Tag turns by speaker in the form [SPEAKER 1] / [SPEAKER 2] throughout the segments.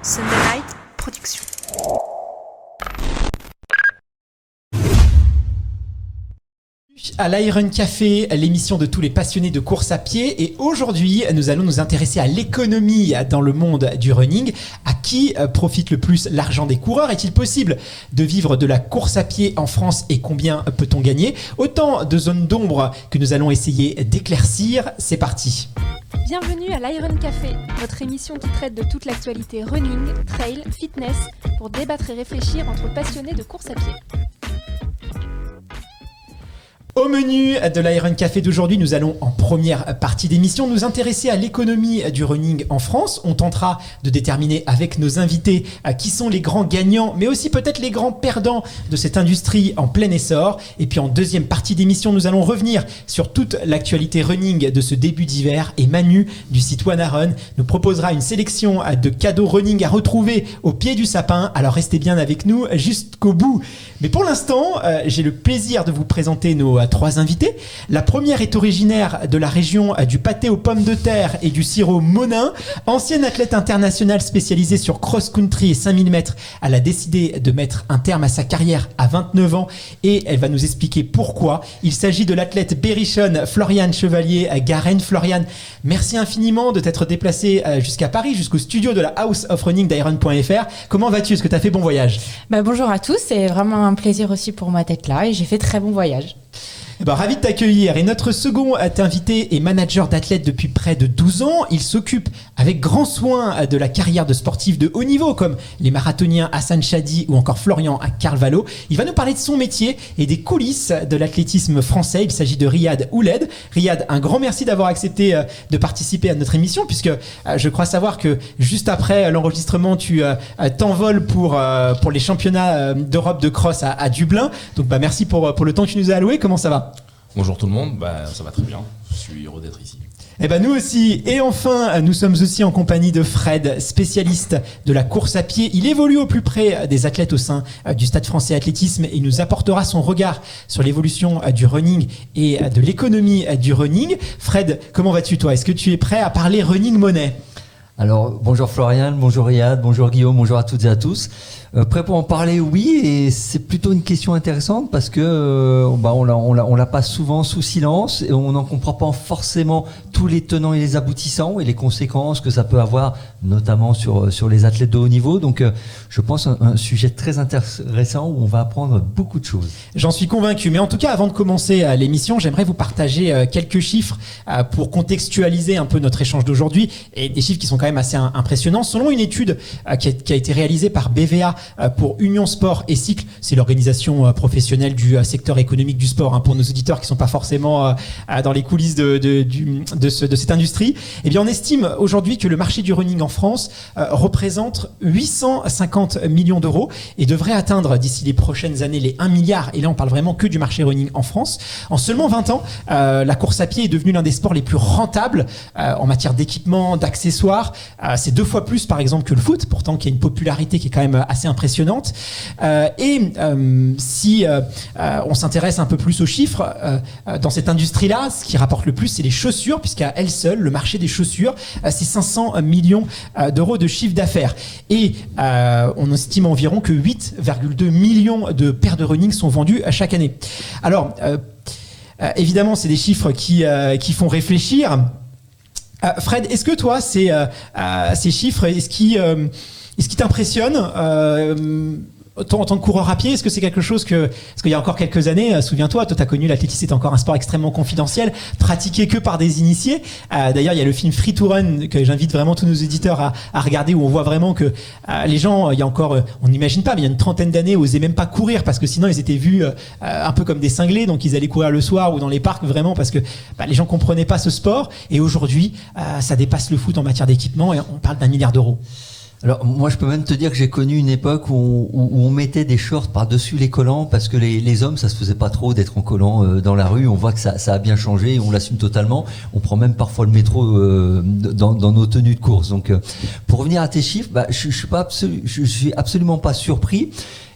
[SPEAKER 1] Sunday Night Production.
[SPEAKER 2] À l'Iron Café, l'émission de tous les passionnés de course à pied. Et aujourd'hui, nous allons nous intéresser à l'économie dans le monde du running. À qui profite le plus l'argent des coureurs? Est-il possible de vivre de la course à pied en France et combien peut-on gagner? Autant de zones d'ombre que nous allons essayer d'éclaircir. C'est parti.
[SPEAKER 3] Bienvenue à l'Iron Café, votre émission qui traite de toute l'actualité running, trail, fitness, pour débattre et réfléchir entre passionnés de course à pied.
[SPEAKER 2] Au menu de l'Iron Café d'aujourd'hui, nous allons en première partie d'émission nous intéresser à l'économie du running en France. On tentera de déterminer avec nos invités qui sont les grands gagnants, mais aussi peut-être les grands perdants de cette industrie en plein essor. Et puis en deuxième partie d'émission, nous allons revenir sur toute l'actualité running de ce début d'hiver. Et Manu du site OneRun nous proposera une sélection de cadeaux running à retrouver au pied du sapin. Alors restez bien avec nous jusqu'au bout. Mais pour l'instant, j'ai le plaisir de vous présenter nos trois invités. La première est originaire de la région du pâté aux pommes de terre et du sirop Monin. Ancienne athlète internationale spécialisée sur cross-country et 5000 mètres, elle a décidé de mettre un terme à sa carrière à 29 ans et elle va nous expliquer pourquoi. Il s'agit de l'athlète berrichonne Floriane Chevalier-Garenne. Floriane, merci infiniment de t'être déplacée jusqu'à Paris, jusqu'au studio de la House of Running d'Iron.fr. Comment vas-tu? Est-ce que tu as fait bon voyage?
[SPEAKER 4] Bonjour à tous, c'est vraiment un plaisir aussi pour moi d'être là et j'ai fait très bon voyage.
[SPEAKER 2] Ravi de t'accueillir. Et notre second invité est manager d'athlètes depuis près de 12 ans. Il s'occupe avec grand soin de la carrière de sportifs de haut niveau comme les marathoniens Hassan Chadi ou encore Florian Carvalho. Il va nous parler de son métier et des coulisses de l'athlétisme français. Il s'agit de Riyad Ouled. Riyad, un grand merci d'avoir accepté de participer à notre émission puisque je crois savoir que juste après l'enregistrement, tu t'envoles pour les championnats d'Europe de cross à Dublin. Donc merci pour le temps que tu nous as alloué. Comment ça va?
[SPEAKER 5] Bonjour tout le monde, ça va très bien, je suis heureux d'être ici.
[SPEAKER 2] Nous aussi. Et enfin, nous sommes aussi en compagnie de Fred, spécialiste de la course à pied. Il évolue au plus près des athlètes au sein du Stade français athlétisme et il nous apportera son regard sur l'évolution du running et de l'économie du running. Fred, comment vas-tu toi? Est-ce que tu es prêt à parler running monnaie?
[SPEAKER 6] Alors, bonjour Florian, bonjour Riyad, bonjour Guillaume, bonjour à toutes et à tous. Prêt pour en parler? Oui, et c'est plutôt une question intéressante parce que on la passe souvent sous silence et on n'en comprend pas forcément tous les tenants et les aboutissants et les conséquences que ça peut avoir, notamment sur les athlètes de haut niveau. Donc, je pense un sujet très intéressant où on va apprendre beaucoup de choses.
[SPEAKER 2] J'en suis convaincu. Mais en tout cas, avant de commencer l'émission, j'aimerais vous partager quelques chiffres pour contextualiser un peu notre échange d'aujourd'hui et des chiffres qui sont quand même assez impressionnants. Selon une étude qui a été réalisée par BVA pour Union Sport et Cycle, c'est l'organisation professionnelle du secteur économique du sport, pour nos auditeurs qui sont pas forcément dans les coulisses de cette industrie. Eh bien, on estime aujourd'hui que le marché du running en France représente 850 millions d'euros et devrait atteindre d'ici les prochaines années les 1 milliard. Et là, on parle vraiment que du marché running en France. En seulement 20 ans, la course à pied est devenue l'un des sports les plus rentables en matière d'équipement, d'accessoires. C'est 2 fois plus, par exemple, que le foot, pourtant qui a une popularité qui est quand même assez impressionnante. Si on s'intéresse un peu plus aux chiffres, dans cette industrie-là, ce qui rapporte le plus, c'est les chaussures, puisqu'à elle seule, le marché des chaussures, c'est 500 millions d'euros de chiffre d'affaires. Et on estime environ que 8,2 millions de paires de running sont vendues chaque année. Alors, évidemment, c'est des chiffres qui font réfléchir. Fred, est-ce que toi, ces chiffres, est-ce qui t'impressionne en tant que coureur à pied? Est-ce que c'est quelque chose parce qu'il y a encore quelques années, souviens-toi, toi t'as connu l'athlétisme, c'était encore un sport extrêmement confidentiel, pratiqué que par des initiés. D'ailleurs, il y a le film Free to Run que j'invite vraiment tous nos éditeurs à regarder, où on voit vraiment que les gens, il y a encore, on n'imagine pas, mais il y a une trentaine d'années, osaient même pas courir parce que sinon ils étaient vus un peu comme des cinglés, donc ils allaient courir le soir ou dans les parcs vraiment parce que les gens comprenaient pas ce sport. Et aujourd'hui, ça dépasse le foot en matière d'équipement et on parle d'1 milliard d'euros.
[SPEAKER 6] Alors moi je peux même te dire que j'ai connu une époque où on mettait des shorts par-dessus les collants parce que les hommes ça se faisait pas trop d'être en collant dans la rue. On voit que ça a bien changé et on l'assume totalement. On prend même parfois le métro dans nos tenues de course. Donc pour revenir à tes chiffres, je suis absolument pas surpris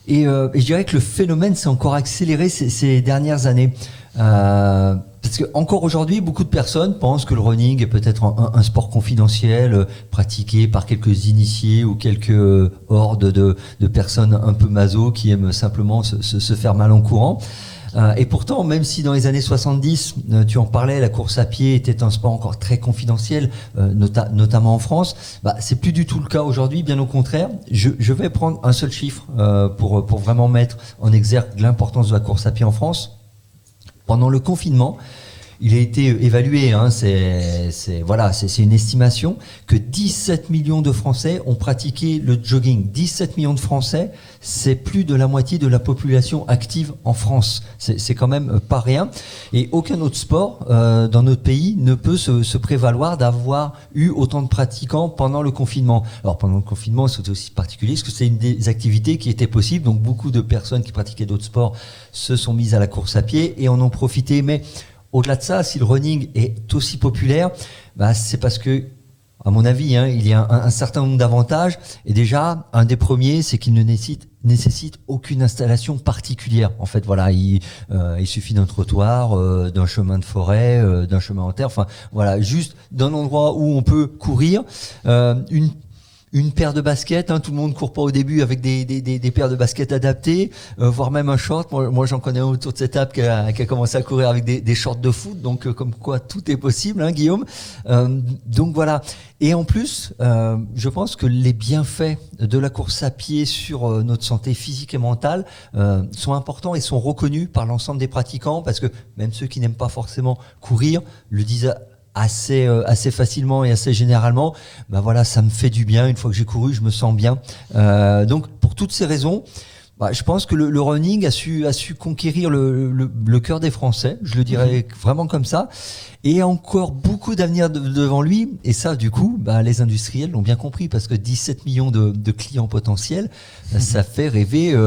[SPEAKER 6] et je dirais que le phénomène s'est encore accéléré ces dernières années. Parce que encore aujourd'hui, beaucoup de personnes pensent que le running est peut-être un sport confidentiel, pratiqué par quelques initiés ou quelques hordes de personnes un peu maso qui aiment simplement se faire mal en courant. Et pourtant, même si dans les années 70, tu en parlais, la course à pied était un sport encore très confidentiel, notamment en France, c'est plus du tout le cas aujourd'hui, bien au contraire. Je vais prendre un seul chiffre pour vraiment mettre en exergue l'importance de la course à pied en France. Pendant le confinement, il a été évalué, c'est une estimation, que 17 millions de Français ont pratiqué le jogging. 17 millions de Français, c'est plus de la moitié de la population active en France. C'est quand même pas rien. Et aucun autre sport dans notre pays ne peut se prévaloir d'avoir eu autant de pratiquants pendant le confinement. Alors pendant le confinement, c'était aussi particulier parce que c'est une des activités qui était possible. Donc beaucoup de personnes qui pratiquaient d'autres sports se sont mises à la course à pied et en ont profité. Mais au-delà de ça, si le running est aussi populaire, c'est parce que, à mon avis, il y a un certain nombre d'avantages. Et déjà, un des premiers, c'est qu'il ne nécessite aucune installation particulière. En fait, voilà, il suffit d'un trottoir, d'un chemin de forêt, d'un chemin en terre. Enfin, voilà, juste d'un endroit où on peut courir, une paire de baskets, tout le monde court pas au début avec des paires de baskets adaptées, voire même un short. Moi j'en connais un autour de cette table qui a commencé à courir avec des shorts de foot, donc comme quoi tout est possible, Guillaume. Donc voilà. Et en plus, je pense que les bienfaits de la course à pied sur notre santé physique et mentale sont importants et sont reconnus par l'ensemble des pratiquants, parce que même ceux qui n'aiment pas forcément courir le disent assez facilement et assez généralement. Voilà, ça me fait du bien. Une fois que j'ai couru, je me sens bien. Donc pour toutes ces raisons, je pense que le running a su conquérir le cœur des Français. Je le dirais vraiment comme ça. Et encore beaucoup d'avenir devant lui. Et ça, du coup, les industriels l'ont bien compris, parce que 17 millions de clients potentiels, ça fait rêver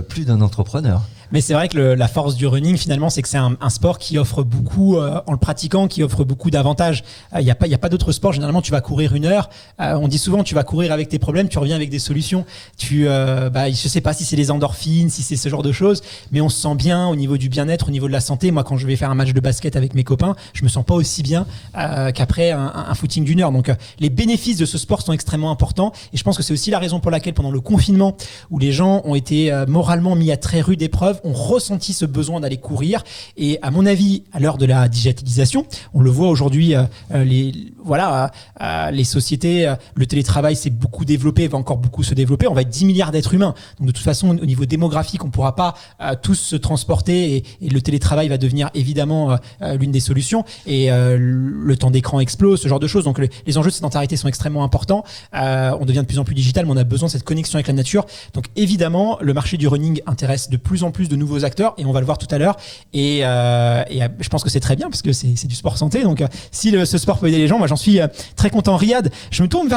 [SPEAKER 6] plus d'un entrepreneur.
[SPEAKER 2] Mais c'est vrai que la force du running, finalement, c'est que c'est un sport qui offre beaucoup, en le pratiquant, qui offre beaucoup d'avantages. Il y a pas d'autres sports. Généralement, tu vas courir 1 heure. On dit souvent, tu vas courir avec tes problèmes, tu reviens avec des solutions. Je sais pas si c'est les endorphines, si c'est ce genre de choses, mais on se sent bien au niveau du bien-être, au niveau de la santé. Moi, quand je vais faire un match de basket avec mes copains, je me sens pas aussi bien qu'après un footing d'1 heure. Donc, les bénéfices de ce sport sont extrêmement importants. Et je pense que c'est aussi la raison pour laquelle, pendant le confinement, où les gens ont été moralement mis à très rude épreuve, ont ressenti ce besoin d'aller courir. Et à mon avis, à l'heure de la digitalisation, on le voit aujourd'hui, les sociétés, le télétravail s'est beaucoup développé, va encore beaucoup se développer. On va être 10 milliards d'êtres humains. Donc de toute façon, au niveau démographique, on pourra pas tous se transporter, et le télétravail va devenir évidemment l'une des solutions. Et le temps d'écran explose, ce genre de choses. Donc les enjeux de sédentarité sont extrêmement importants. On devient de plus en plus digital, mais on a besoin de cette connexion avec la nature. Donc évidemment, le marché du running intéresse de plus en plus de nouveaux acteurs, et on va le voir tout à l'heure. Et je pense que c'est très bien, parce que c'est du sport santé. Donc si ce sport peut aider les gens, moi j'en suis très content. Riyad, je me tourne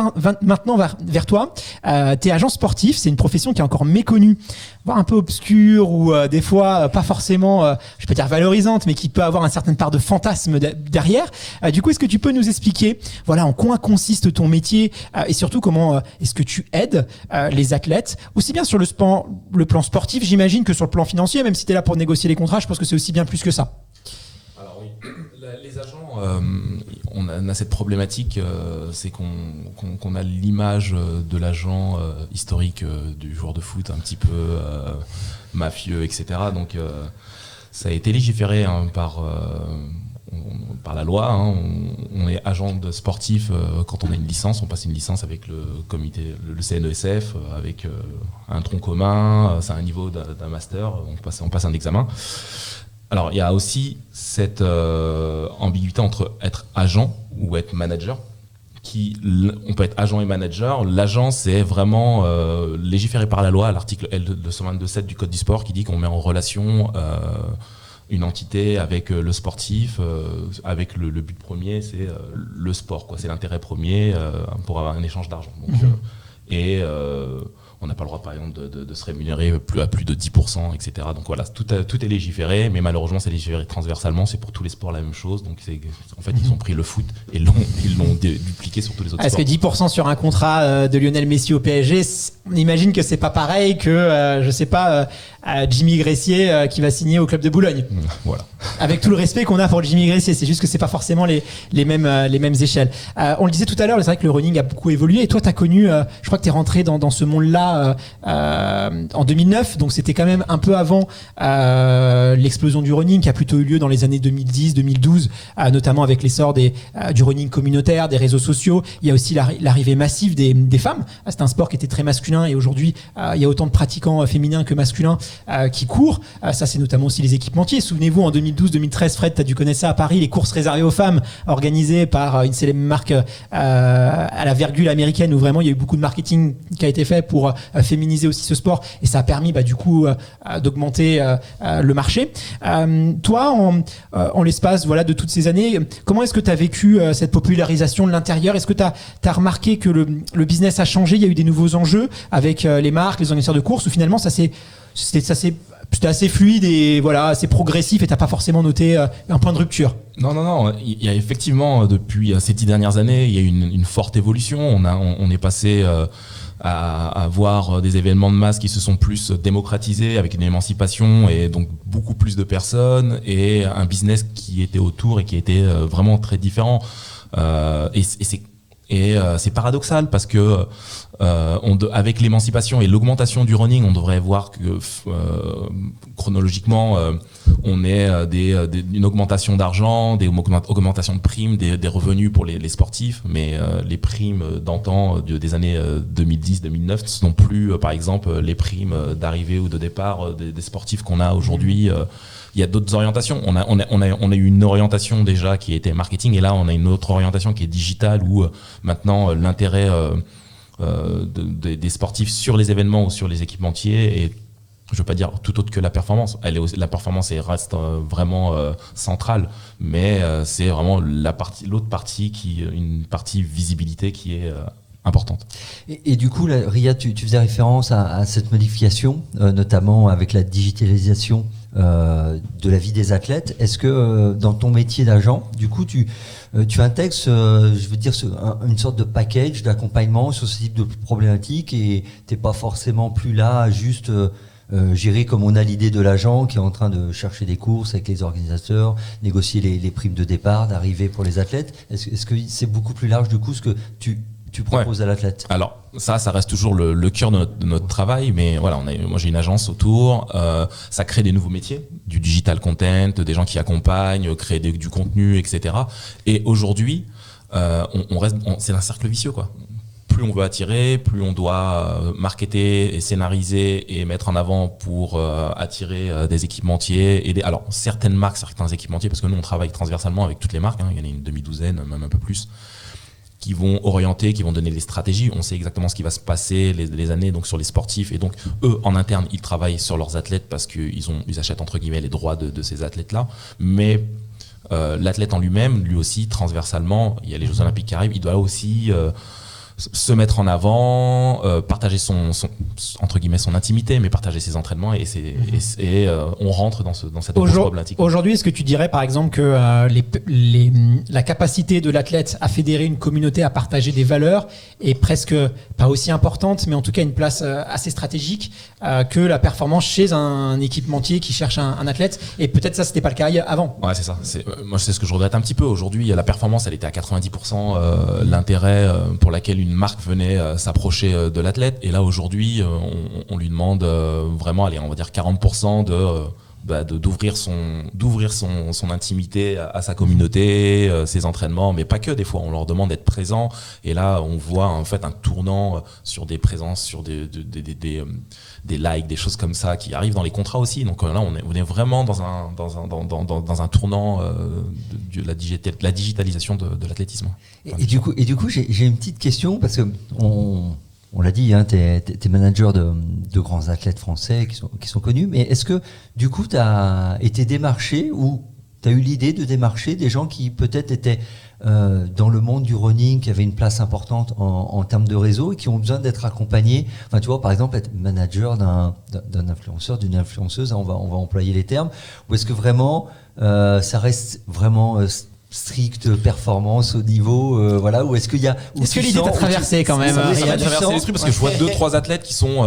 [SPEAKER 2] maintenant vers toi. T'es agent sportif, c'est une profession qui est encore méconnue, voire un peu obscure, ou des fois pas forcément, je peux dire valorisante, mais qui peut avoir une certaine part de fantasme derrière. Du coup, est-ce que tu peux nous expliquer, en quoi consiste ton métier, et surtout comment est-ce que tu aides les athlètes, aussi bien sur le plan sportif, j'imagine, que sur le plan financier, même si tu es là pour négocier les contrats. Je pense que c'est aussi bien plus que ça.
[SPEAKER 5] Alors oui, les agents, on a cette problématique, c'est qu'on a l'image de l'agent historique du joueur de foot, un petit peu mafieux, etc. Donc ça a été légiféré par la loi. On est agent de sportif quand on a une licence. On passe une licence avec le comité, le CNESF, avec un tronc commun. C'est un niveau d'un master. On passe un examen. Alors, il y a aussi cette ambiguïté entre être agent ou être manager. On peut être agent et manager. L'agent, c'est vraiment légiféré par la loi, à l'article L222.7 du Code du sport, qui dit qu'on met en relation une entité avec le sportif, avec le but premier, c'est le sport, quoi. C'est l'intérêt premier pour avoir un échange d'argent. Donc, On n'a pas le droit, par exemple, de se rémunérer à plus de 10%, etc. Donc voilà, tout est légiféré, mais malheureusement, c'est légiféré transversalement. C'est pour tous les sports la même chose. Donc en fait, ils ont pris le foot et ils l'ont dupliqué sur tous les autres sports.
[SPEAKER 2] Est-ce que 10% sur un contrat de Lionel Messi au PSG, on imagine que c'est pas pareil que, je sais pas, Jimmy Gressier qui va signer au club de Boulogne.
[SPEAKER 5] Voilà.
[SPEAKER 2] Avec tout le respect qu'on a pour Jimmy Gressier, c'est juste que c'est pas forcément les mêmes échelles. On le disait tout à l'heure, c'est vrai que le running a beaucoup évolué. Et toi, t'as connu, je crois que t'es rentré dans ce monde-là en 2009, donc c'était quand même un peu avant l'explosion du running qui a plutôt eu lieu dans les années 2010-2012, notamment avec l'essor du running communautaire, des réseaux sociaux. Il y a aussi l'arrivée massive des femmes. C'est un sport qui était très masculin et aujourd'hui il y a autant de pratiquants féminins que masculins qui courent. Ça, c'est notamment aussi les équipementiers. Souvenez-vous, en 2012-2013, Fred, t'as dû connaître ça à Paris, les courses réservées aux femmes organisées par une célèbre marque à la virgule américaine où vraiment il y a eu beaucoup de marketing qui a été fait pour féminiser aussi ce sport et ça a permis du coup d'augmenter le marché. Toi, en l'espace de toutes ces années, comment est-ce que tu as vécu cette popularisation de l'intérieur? Est-ce que tu as remarqué que le business a changé? Il y a eu des nouveaux enjeux avec les marques, les organisateurs de courses, ou finalement c'était assez fluide et assez progressif et t'as pas forcément noté un point de rupture?
[SPEAKER 5] Non. Il y a effectivement, depuis ces 10 dernières années, il y a eu une forte évolution. On est passé à avoir des événements de masse qui se sont plus démocratisés avec une émancipation et donc beaucoup plus de personnes et un business qui était autour et qui était vraiment très différent. C'est paradoxal parce que avec l'émancipation et l'augmentation du running, on devrait voir que chronologiquement, on est une augmentation d'argent, des augmentations de primes, des revenus pour les sportifs, mais les primes d'antan des années 2010-2009 ne sont plus, par exemple, les primes d'arrivée ou de départ des sportifs qu'on a aujourd'hui. Il y a d'autres orientations. On a eu une orientation déjà qui était marketing et là on a une autre orientation qui est digitale où maintenant l'intérêt des sportifs sur les événements ou sur les équipementiers est, je veux pas dire tout autre que la performance. La performance reste vraiment centrale, mais c'est vraiment l'autre partie une partie visibilité qui est importante.
[SPEAKER 6] Et du coup, Riyad, tu faisais référence à cette modification, notamment avec la digitalisation de la vie des athlètes. Est-ce que dans ton métier d'agent, du coup, tu intègres, une sorte de package d'accompagnement sur ce type de problématiques et t'es pas forcément plus là à juste gérer comme on a l'idée de l'agent qui est en train de chercher des courses avec les organisateurs, négocier les primes de départ, d'arrivée pour les athlètes. Est-ce que c'est beaucoup plus large du coup ce que tu proposes à l'athlète?
[SPEAKER 5] Alors ça reste toujours le cœur de notre travail, mais voilà, moi j'ai une agence autour, ça crée des nouveaux métiers, du digital content, des gens qui accompagnent, créer du contenu, etc. Et aujourd'hui, c'est un cercle vicieux quoi. Plus on veut attirer, plus on doit marketer et scénariser et mettre en avant pour attirer des équipementiers. Alors, certaines marques, certains équipementiers, parce que nous, on travaille transversalement avec toutes les marques, il y en a une demi-douzaine, même un peu plus, qui vont orienter, qui vont donner les stratégies. On sait exactement ce qui va se passer les années donc sur les sportifs. Et donc, eux, en interne, ils travaillent sur leurs athlètes parce qu'ils achètent, entre guillemets, les droits de ces athlètes-là. Mais l'athlète en lui-même, lui aussi, transversalement, il y a les Jeux Olympiques qui arrivent, il doit aussi se mettre en avant, partager entre guillemets son intimité, mais partager ses entraînements et on rentre dans cette problématique.
[SPEAKER 2] Aujourd'hui, est-ce que tu dirais par exemple que la capacité de l'athlète à fédérer une communauté, à partager des valeurs est presque pas aussi importante, mais en tout cas une place assez stratégique que la performance chez un équipementier qui cherche un athlète? Et peut-être ça, c'était pas le cas avant.
[SPEAKER 5] Ouais, c'est ça. Moi, c'est ce que je regrette un petit peu. Aujourd'hui, la performance, elle était à 90%. L'intérêt pour laquelle une marque venait s'approcher de l'athlète, et là aujourd'hui on lui demande vraiment, allez, on va dire 40% d'ouvrir son intimité à sa communauté, ses entraînements, mais pas que, des fois on leur demande d'être présent, et là on voit en fait un tournant sur des présences, sur des likes, des choses comme ça qui arrivent dans les contrats aussi. Donc là on est vraiment dans un tournant de la digitalisation de l'athlétisme.
[SPEAKER 6] Et du coup j'ai une petite question, parce que on l'a dit, t'es manager de grands athlètes français qui sont connus, mais est-ce que du coup t'as été démarché ou as eu l'idée de démarcher des gens qui peut-être étaient dans le monde du running, qui avaient une place importante en termes de réseau et qui ont besoin d'être accompagnés. Enfin, tu vois, par exemple, être manager d'un influenceur, d'une influenceuse, on va employer les termes. Ou est-ce que vraiment, ça reste vraiment stricte performance au niveau, voilà, ou est-ce qu'il y a...
[SPEAKER 2] Est-ce que l'idée t'a traversé quand même?
[SPEAKER 5] Ça m'a traversé l'esprit parce que je vois 2-3 athlètes qui sont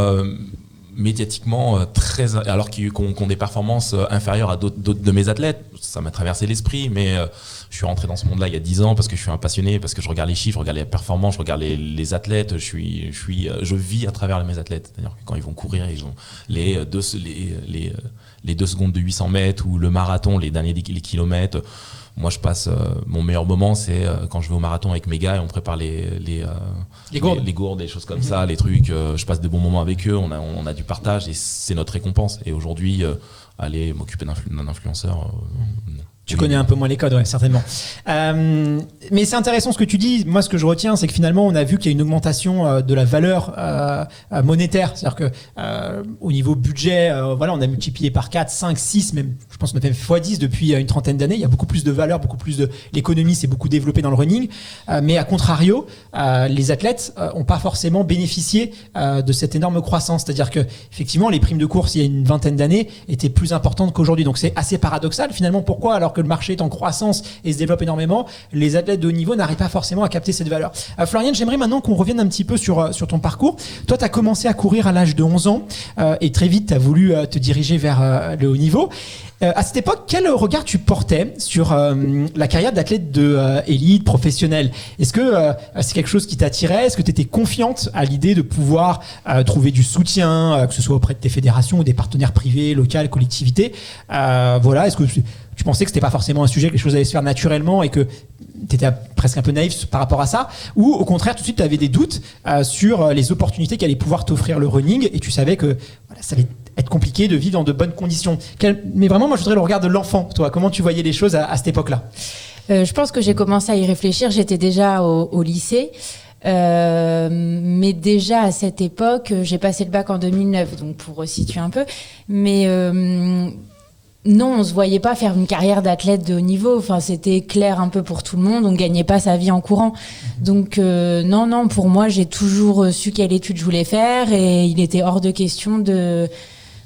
[SPEAKER 5] médiatiquement alors qu'ils ont des performances inférieures à d'autres de mes athlètes. Ça m'a traversé l'esprit, mais je suis rentré dans ce monde-là il y a 10 ans parce que je suis un passionné, parce que je regarde les chiffres, je regarde les performances, je regarde les athlètes, je vis à travers mes athlètes. C'est-à-dire que quand ils vont courir, ils ont les 2 secondes de 800 mètres ou le marathon, les derniers les kilomètres. Moi, je passe mon meilleur moment, c'est quand je vais au marathon avec mes gars et on prépare les gourdes, des choses comme ça, les trucs. Je passe de bons moments avec eux, on a du partage et c'est notre récompense. Et aujourd'hui, aller m'occuper d'un influenceur.
[SPEAKER 2] Tu connais un peu moins les codes, ouais, certainement. Mais c'est intéressant ce que tu dis. Moi, ce que je retiens, c'est que finalement, on a vu qu'il y a une augmentation de la valeur monétaire. C'est-à-dire que au niveau budget, voilà, on a multiplié par 4, 5, 6, même, je pense qu'on a fait x10 depuis une trentaine d'années. Il y a beaucoup plus de valeur, beaucoup plus de... L'économie s'est beaucoup développée dans le running. Mais à contrario, les athlètes n'ont pas forcément bénéficié de cette énorme croissance. C'est-à-dire que, effectivement, les primes de course, il y a une vingtaine d'années, étaient plus importantes qu'aujourd'hui. Donc, c'est assez paradoxal. Finalement, pourquoi, alors que le marché est en croissance et se développe énormément, les athlètes de haut niveau n'arrivent pas forcément à capter cette valeur. Floriane, j'aimerais maintenant qu'on revienne un petit peu sur ton parcours. Toi, tu as commencé à courir à l'âge de 11 ans et très vite, tu as voulu te diriger vers le haut niveau. À cette époque, quel regard tu portais sur la carrière d'athlète de élite professionnelle? Est-ce que c'est quelque chose qui t'attirait? Est-ce que tu étais confiante à l'idée de pouvoir trouver du soutien, que ce soit auprès de tes fédérations ou des partenaires privés, locaux, collectivités? Voilà, est-ce que tu pensais que c'était pas forcément un sujet, que les choses allaient se faire naturellement et que tu étais presque un peu naïf par rapport à ça? Ou au contraire, tout de suite, tu avais des doutes sur les opportunités qu'allait pouvoir t'offrir le running et tu savais que voilà, ça allait être compliqué de vivre dans de bonnes conditions? Mais vraiment, moi, je voudrais le regard de l'enfant. Toi, comment tu voyais les choses à cette époque-là?
[SPEAKER 4] Je pense que j'ai commencé à y réfléchir. J'étais déjà au lycée. Mais déjà à cette époque, j'ai passé le bac en 2009, donc pour resituer un peu. Mais non, on se voyait pas faire une carrière d'athlète de haut niveau. Enfin, c'était clair un peu pour tout le monde. On gagnait pas sa vie en courant. Donc non, pour moi, j'ai toujours su quelle étude je voulais faire et il était hors de question de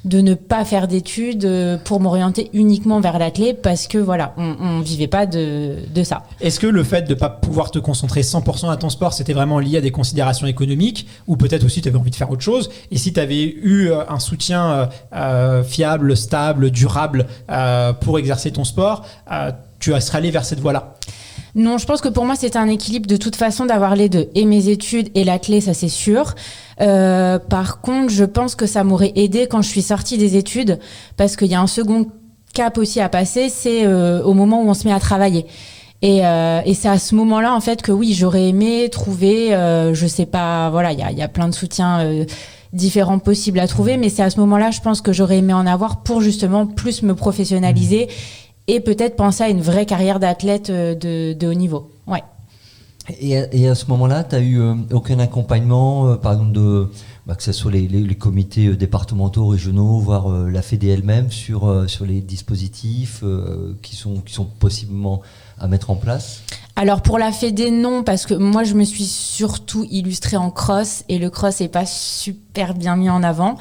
[SPEAKER 4] ne pas faire d'études pour m'orienter uniquement vers l'athlète parce que voilà, on vivait pas de ça.
[SPEAKER 2] Est-ce que le fait de pas pouvoir te concentrer 100% à ton sport, c'était vraiment lié à des considérations économiques ou peut-être aussi tu avais envie de faire autre chose? Et si tu avais eu un soutien fiable, stable, durable pour exercer ton sport, tu serais allé vers cette voie-là?
[SPEAKER 4] Non, je pense que pour moi, c'était un équilibre de toute façon d'avoir les deux. Et mes études et l'athlète, ça c'est sûr. Par contre, je pense que ça m'aurait aidé quand je suis sortie des études parce qu'il y a un second cap aussi à passer, c'est au moment où on se met à travailler. Et c'est à ce moment-là, en fait, que oui, j'aurais aimé trouver, je sais pas, voilà, il y a plein de soutiens différents possibles à trouver, mais c'est à ce moment-là, je pense que j'aurais aimé en avoir pour justement plus me professionnaliser et peut-être penser à une vraie carrière d'athlète de haut niveau. Ouais.
[SPEAKER 6] Et à ce moment-là, tu n'as eu aucun accompagnement, par exemple, que ce soit les comités départementaux, régionaux, voire la Fédé elle-même, sur les dispositifs qui sont possiblement à mettre en place?
[SPEAKER 4] Alors pour la Fédé, non, parce que moi je me suis surtout illustrée en cross et le cross n'est pas super bien mis en avant.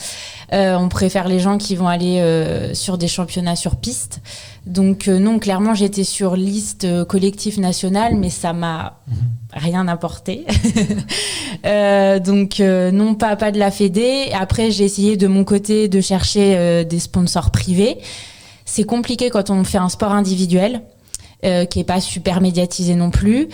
[SPEAKER 4] On préfère les gens qui vont aller sur des championnats sur piste. Donc non, clairement j'étais sur liste collectif national, mais ça m'a rien apporté. Donc non, pas de la Fédé. Après j'ai essayé de mon côté de chercher des sponsors privés. C'est compliqué quand on fait un sport individuel. Qui est pas super médiatisé non plus.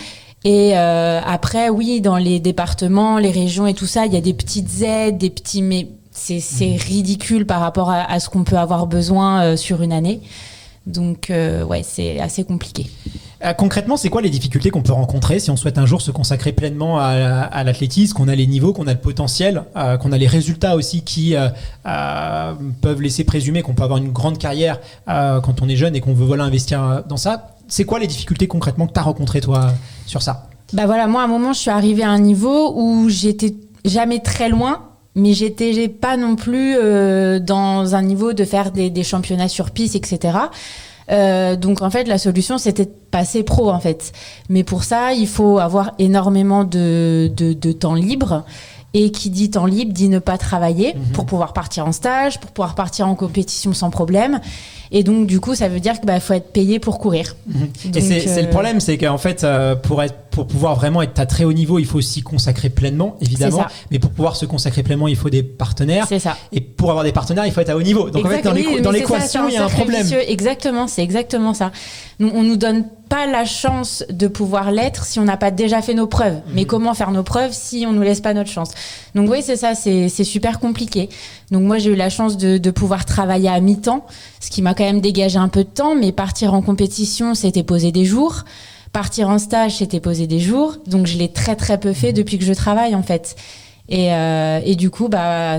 [SPEAKER 4] Et après, oui, dans les départements, les régions et tout ça, il y a des petites aides, mais c'est ridicule par rapport à ce qu'on peut avoir besoin sur une année. Donc, ouais, c'est assez compliqué.
[SPEAKER 2] Concrètement, c'est quoi les difficultés qu'on peut rencontrer si on souhaite un jour se consacrer pleinement à l'athlétisme, qu'on a les niveaux, qu'on a le potentiel, qu'on a les résultats aussi qui peuvent laisser présumer qu'on peut avoir une grande carrière quand on est jeune et qu'on veut investir dans ça? C'est quoi les difficultés concrètement que tu as rencontrées toi sur ça?
[SPEAKER 4] Bah voilà, moi à un moment je suis arrivée à un niveau où j'étais jamais très loin, mais j'étais pas non plus dans un niveau de faire des championnats sur piste, etc. Donc en fait la solution c'était de passer pro en fait. Mais pour ça il faut avoir énormément de temps libre. Et qui dit temps libre dit ne pas travailler pour pouvoir partir en stage, pour pouvoir partir en compétition sans problème. Et donc, du coup, ça veut dire qu'il faut être payé pour courir. Donc,
[SPEAKER 2] et c'est le problème, c'est qu'en fait, pour pouvoir vraiment être à très haut niveau, il faut s'y consacrer pleinement, évidemment. Mais pour pouvoir se consacrer pleinement, il faut des partenaires.
[SPEAKER 4] C'est ça.
[SPEAKER 2] Et pour avoir des partenaires, il faut être à haut niveau. Donc, en fait, dans l'équation, il y a un problème.
[SPEAKER 4] Exactement, c'est exactement ça. On nous donne pas la chance de pouvoir l'être si on n'a pas déjà fait nos preuves. Mais comment faire nos preuves si on nous laisse pas notre chance? Donc oui, c'est ça, c'est super compliqué. Donc moi, j'ai eu la chance de pouvoir travailler à mi-temps, ce qui m'a quand même dégagé un peu de temps, mais partir en compétition, c'était poser des jours. Partir en stage, c'était poser des jours. Donc je l'ai très très peu fait depuis que je travaille en fait. Et du coup,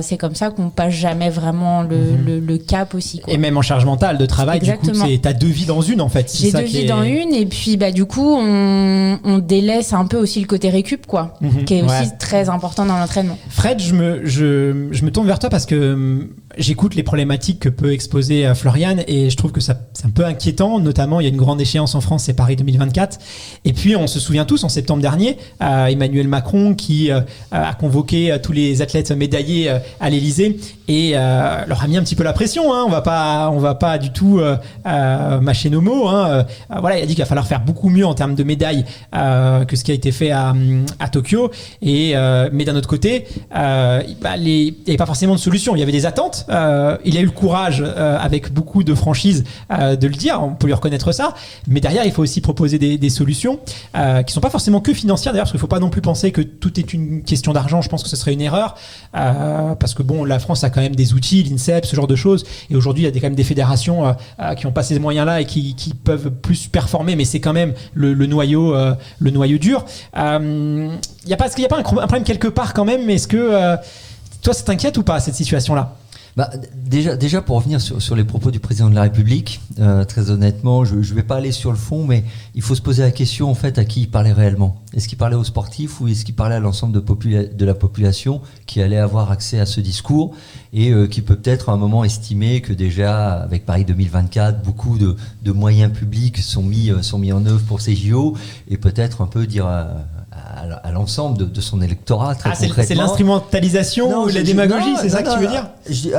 [SPEAKER 4] c'est comme ça qu'on passe jamais vraiment le cap aussi, quoi.
[SPEAKER 2] Et même en charge mentale de travail,
[SPEAKER 4] Exactement.
[SPEAKER 2] Du coup, t'as 2 vies dans une en fait.
[SPEAKER 4] J'ai 2 vies dans une, et puis du coup, on délaisse un peu aussi le côté récup, quoi, qui est aussi très important dans l'entraînement.
[SPEAKER 2] Fred, je me tourne vers toi parce que j'écoute les problématiques que peut exposer Florian et je trouve que c'est un peu inquiétant. Notamment, il y a une grande échéance en France, c'est Paris 2024. Et puis, on se souvient tous, en septembre dernier, Emmanuel Macron qui a convoqué tous les athlètes médaillés à l'Elysée et leur a mis un petit peu la pression. On va pas du tout mâcher nos mots. Voilà, il a dit qu'il va falloir faire beaucoup mieux en termes de médailles que ce qui a été fait à Tokyo. Mais d'un autre côté, il n'y avait pas forcément de solution. Il y avait des attentes. Il a eu le courage, avec beaucoup de franchise, de le dire. On peut lui reconnaître ça. Mais derrière, il faut aussi proposer des solutions qui sont pas forcément que financières d'ailleurs, parce qu'il faut pas non plus penser que tout est une question d'argent. Je pense que ce serait une erreur parce que la France a quand même des outils, l'INSEP, ce genre de choses. Et aujourd'hui, il y a quand même des fédérations qui n'ont pas ces moyens-là et qui peuvent plus performer, mais c'est quand même le noyau dur. Est-ce qu'il n'y a pas un problème quelque part quand même? Est-ce que toi, ça t'inquiète ou pas, cette situation-là?
[SPEAKER 6] Déjà pour revenir sur les propos du président de la République, très honnêtement, je vais pas aller sur le fond, mais il faut se poser la question en fait à qui il parlait réellement. Est-ce qu'il parlait aux sportifs ou est-ce qu'il parlait à l'ensemble de la population qui allait avoir accès à ce discours et qui peut peut-être à un moment estimer que déjà avec Paris 2024, beaucoup de moyens publics sont mis en œuvre pour ces JO et peut-être un peu dire à l'ensemble de son électorat très concrètement. C'est
[SPEAKER 2] l'instrumentalisation ou la démagogie, c'est ça que tu veux dire?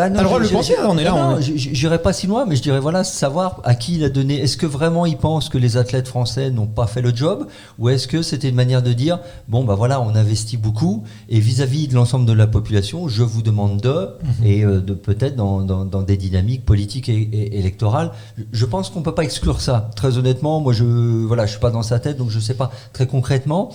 [SPEAKER 2] T'as le droit de le penser, on est là.
[SPEAKER 6] J'irai pas si loin, mais je dirais savoir à qui il a donné. Est-ce que vraiment il pense que les athlètes français n'ont pas fait le job, ou est-ce que c'était une manière de dire on investit beaucoup et vis-à-vis de l'ensemble de la population, je vous demande et de peut-être dans des dynamiques politiques et électorales. Je pense qu'on peut pas exclure ça. Très honnêtement, moi je suis pas dans sa tête, donc je sais pas très concrètement.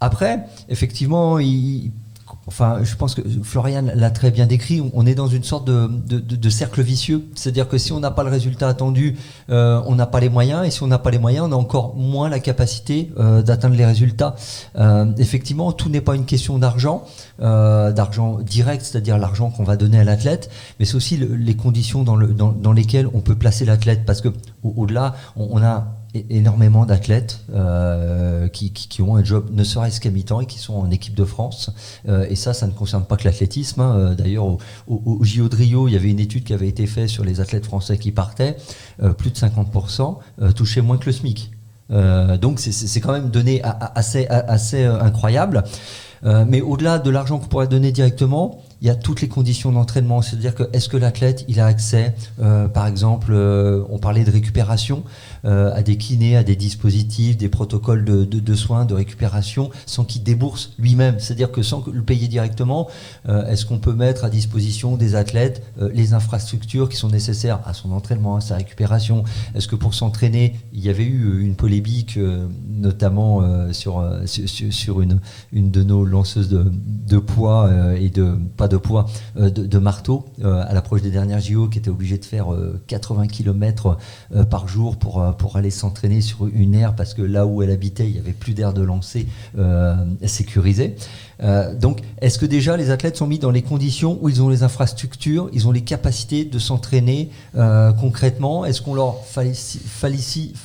[SPEAKER 6] Après, effectivement, je pense que Florian l'a très bien décrit, on est dans une sorte de cercle vicieux. C'est-à-dire que si on n'a pas le résultat attendu, on n'a pas les moyens, et si on n'a pas les moyens, on a encore moins la capacité d'atteindre les résultats. Effectivement, tout n'est pas une question d'argent direct, c'est-à-dire l'argent qu'on va donner à l'athlète, mais c'est aussi les conditions dans lesquelles on peut placer l'athlète, parce que au-delà, on a énormément d'athlètes qui ont un job ne serait-ce qu'à mi-temps et qui sont en équipe de France, et ça ne concerne pas que l'athlétisme. D'ailleurs au JO de Rio, il y avait une étude qui avait été faite sur les athlètes français qui partaient, plus de 50% touchaient moins que le SMIC, donc c'est quand même donné assez incroyable. Mais au-delà de l'argent qu'on pourrait donner directement, il y a toutes les conditions d'entraînement. C'est-à-dire que est-ce que l'athlète il a accès, par exemple, on parlait de récupération, à des kinés, à des dispositifs, des protocoles de soins, de récupération, sans qu'il débourse lui-même. C'est-à-dire que sans le payer directement, est-ce qu'on peut mettre à disposition des athlètes les infrastructures qui sont nécessaires à son entraînement, à sa récupération? Est-ce que pour s'entraîner, il y avait eu une polémique, notamment sur une de nos lanceuses de poids et de marteau à l'approche des dernières JO, qui était obligée de faire 80 km par jour pour aller s'entraîner sur une aire, parce que là où elle habitait, il n'y avait plus d'aire de lancer sécurisée. Donc, est-ce que déjà les athlètes sont mis dans les conditions où ils ont les infrastructures, ils ont les capacités de s'entraîner concrètement? Est-ce qu'on leur facilite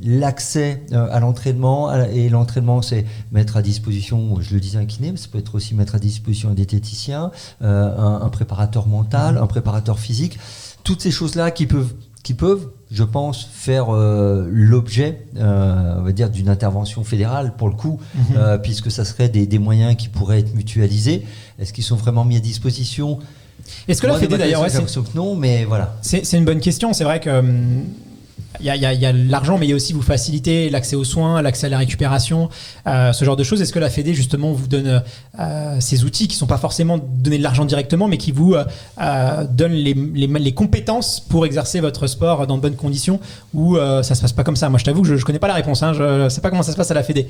[SPEAKER 6] l'accès à l'entraînement? Et l'entraînement, c'est mettre à disposition, je le disais, un kiné, mais ça peut être aussi mettre à disposition un diététicien, un préparateur mental, un préparateur physique. Toutes ces choses-là qui peuvent qui peuvent, je pense, faire l'objet, on va dire, d'une intervention fédérale pour le coup, puisque ça serait des moyens qui pourraient être mutualisés. Est-ce qu'ils sont vraiment mis à disposition ?
[SPEAKER 2] Est-ce que la Fédé d'ailleurs,
[SPEAKER 6] j'ai l'impression que non, mais voilà.
[SPEAKER 2] C'est une bonne question. C'est vrai que il y a l'argent, mais il y a aussi vous faciliter l'accès aux soins, l'accès à la récupération, ce genre de choses. Est-ce que la Fédé justement vous donne ces outils qui sont pas forcément donner de l'argent directement, mais qui vous donnent les compétences pour exercer votre sport dans de bonnes conditions, ou ça se passe pas comme ça? Moi, je t'avoue que je connais pas la réponse. Je sais pas comment ça se passe à la Fédé.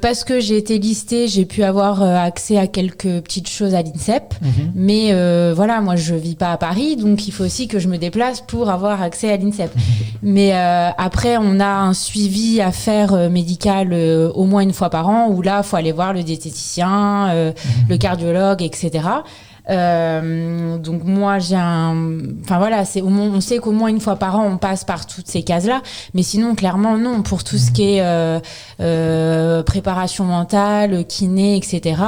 [SPEAKER 4] Parce que j'ai été listée, j'ai pu avoir accès à quelques petites choses à l'INSEP. Mais voilà, moi je vis pas à Paris, donc il faut aussi que je me déplace pour avoir accès à l'INSEP. Mais après, on a un suivi à faire médical au moins une fois par an, où là, il faut aller voir le diététicien, le cardiologue, etc. Donc moi enfin voilà, on sait qu'au moins une fois par an on passe par toutes ces cases-là, mais sinon clairement non, pour tout ce qui est préparation mentale, kiné, etc.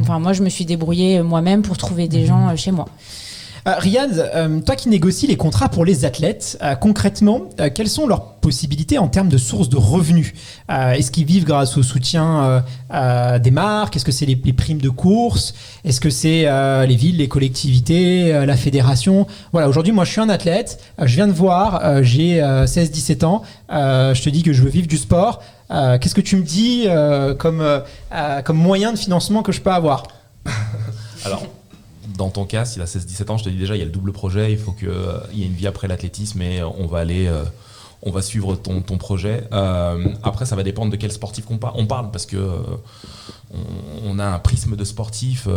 [SPEAKER 4] Enfin moi je me suis débrouillée moi-même pour trouver des gens chez moi.
[SPEAKER 2] Riyad, toi qui négocies les contrats pour les athlètes, concrètement, quelles sont leurs possibilités en termes de sources de revenus? Est-ce qu'ils vivent grâce au soutien des marques? Est-ce que c'est les primes de course? Est-ce que c'est les villes, les collectivités, la fédération? Voilà, aujourd'hui, moi, je suis un athlète, je viens de voir, j'ai 16-17 ans, je te dis que je veux vivre du sport. Qu'est-ce que tu me dis comme moyen de financement que je peux avoir?
[SPEAKER 5] Alors, dans ton cas, s'il a 16-17 ans, je te dis déjà, il y a le double projet, il faut qu'il y ait une vie après l'athlétisme et on va suivre ton projet. Après, ça va dépendre de quel sportif on parle, parce que on a un prisme de sportif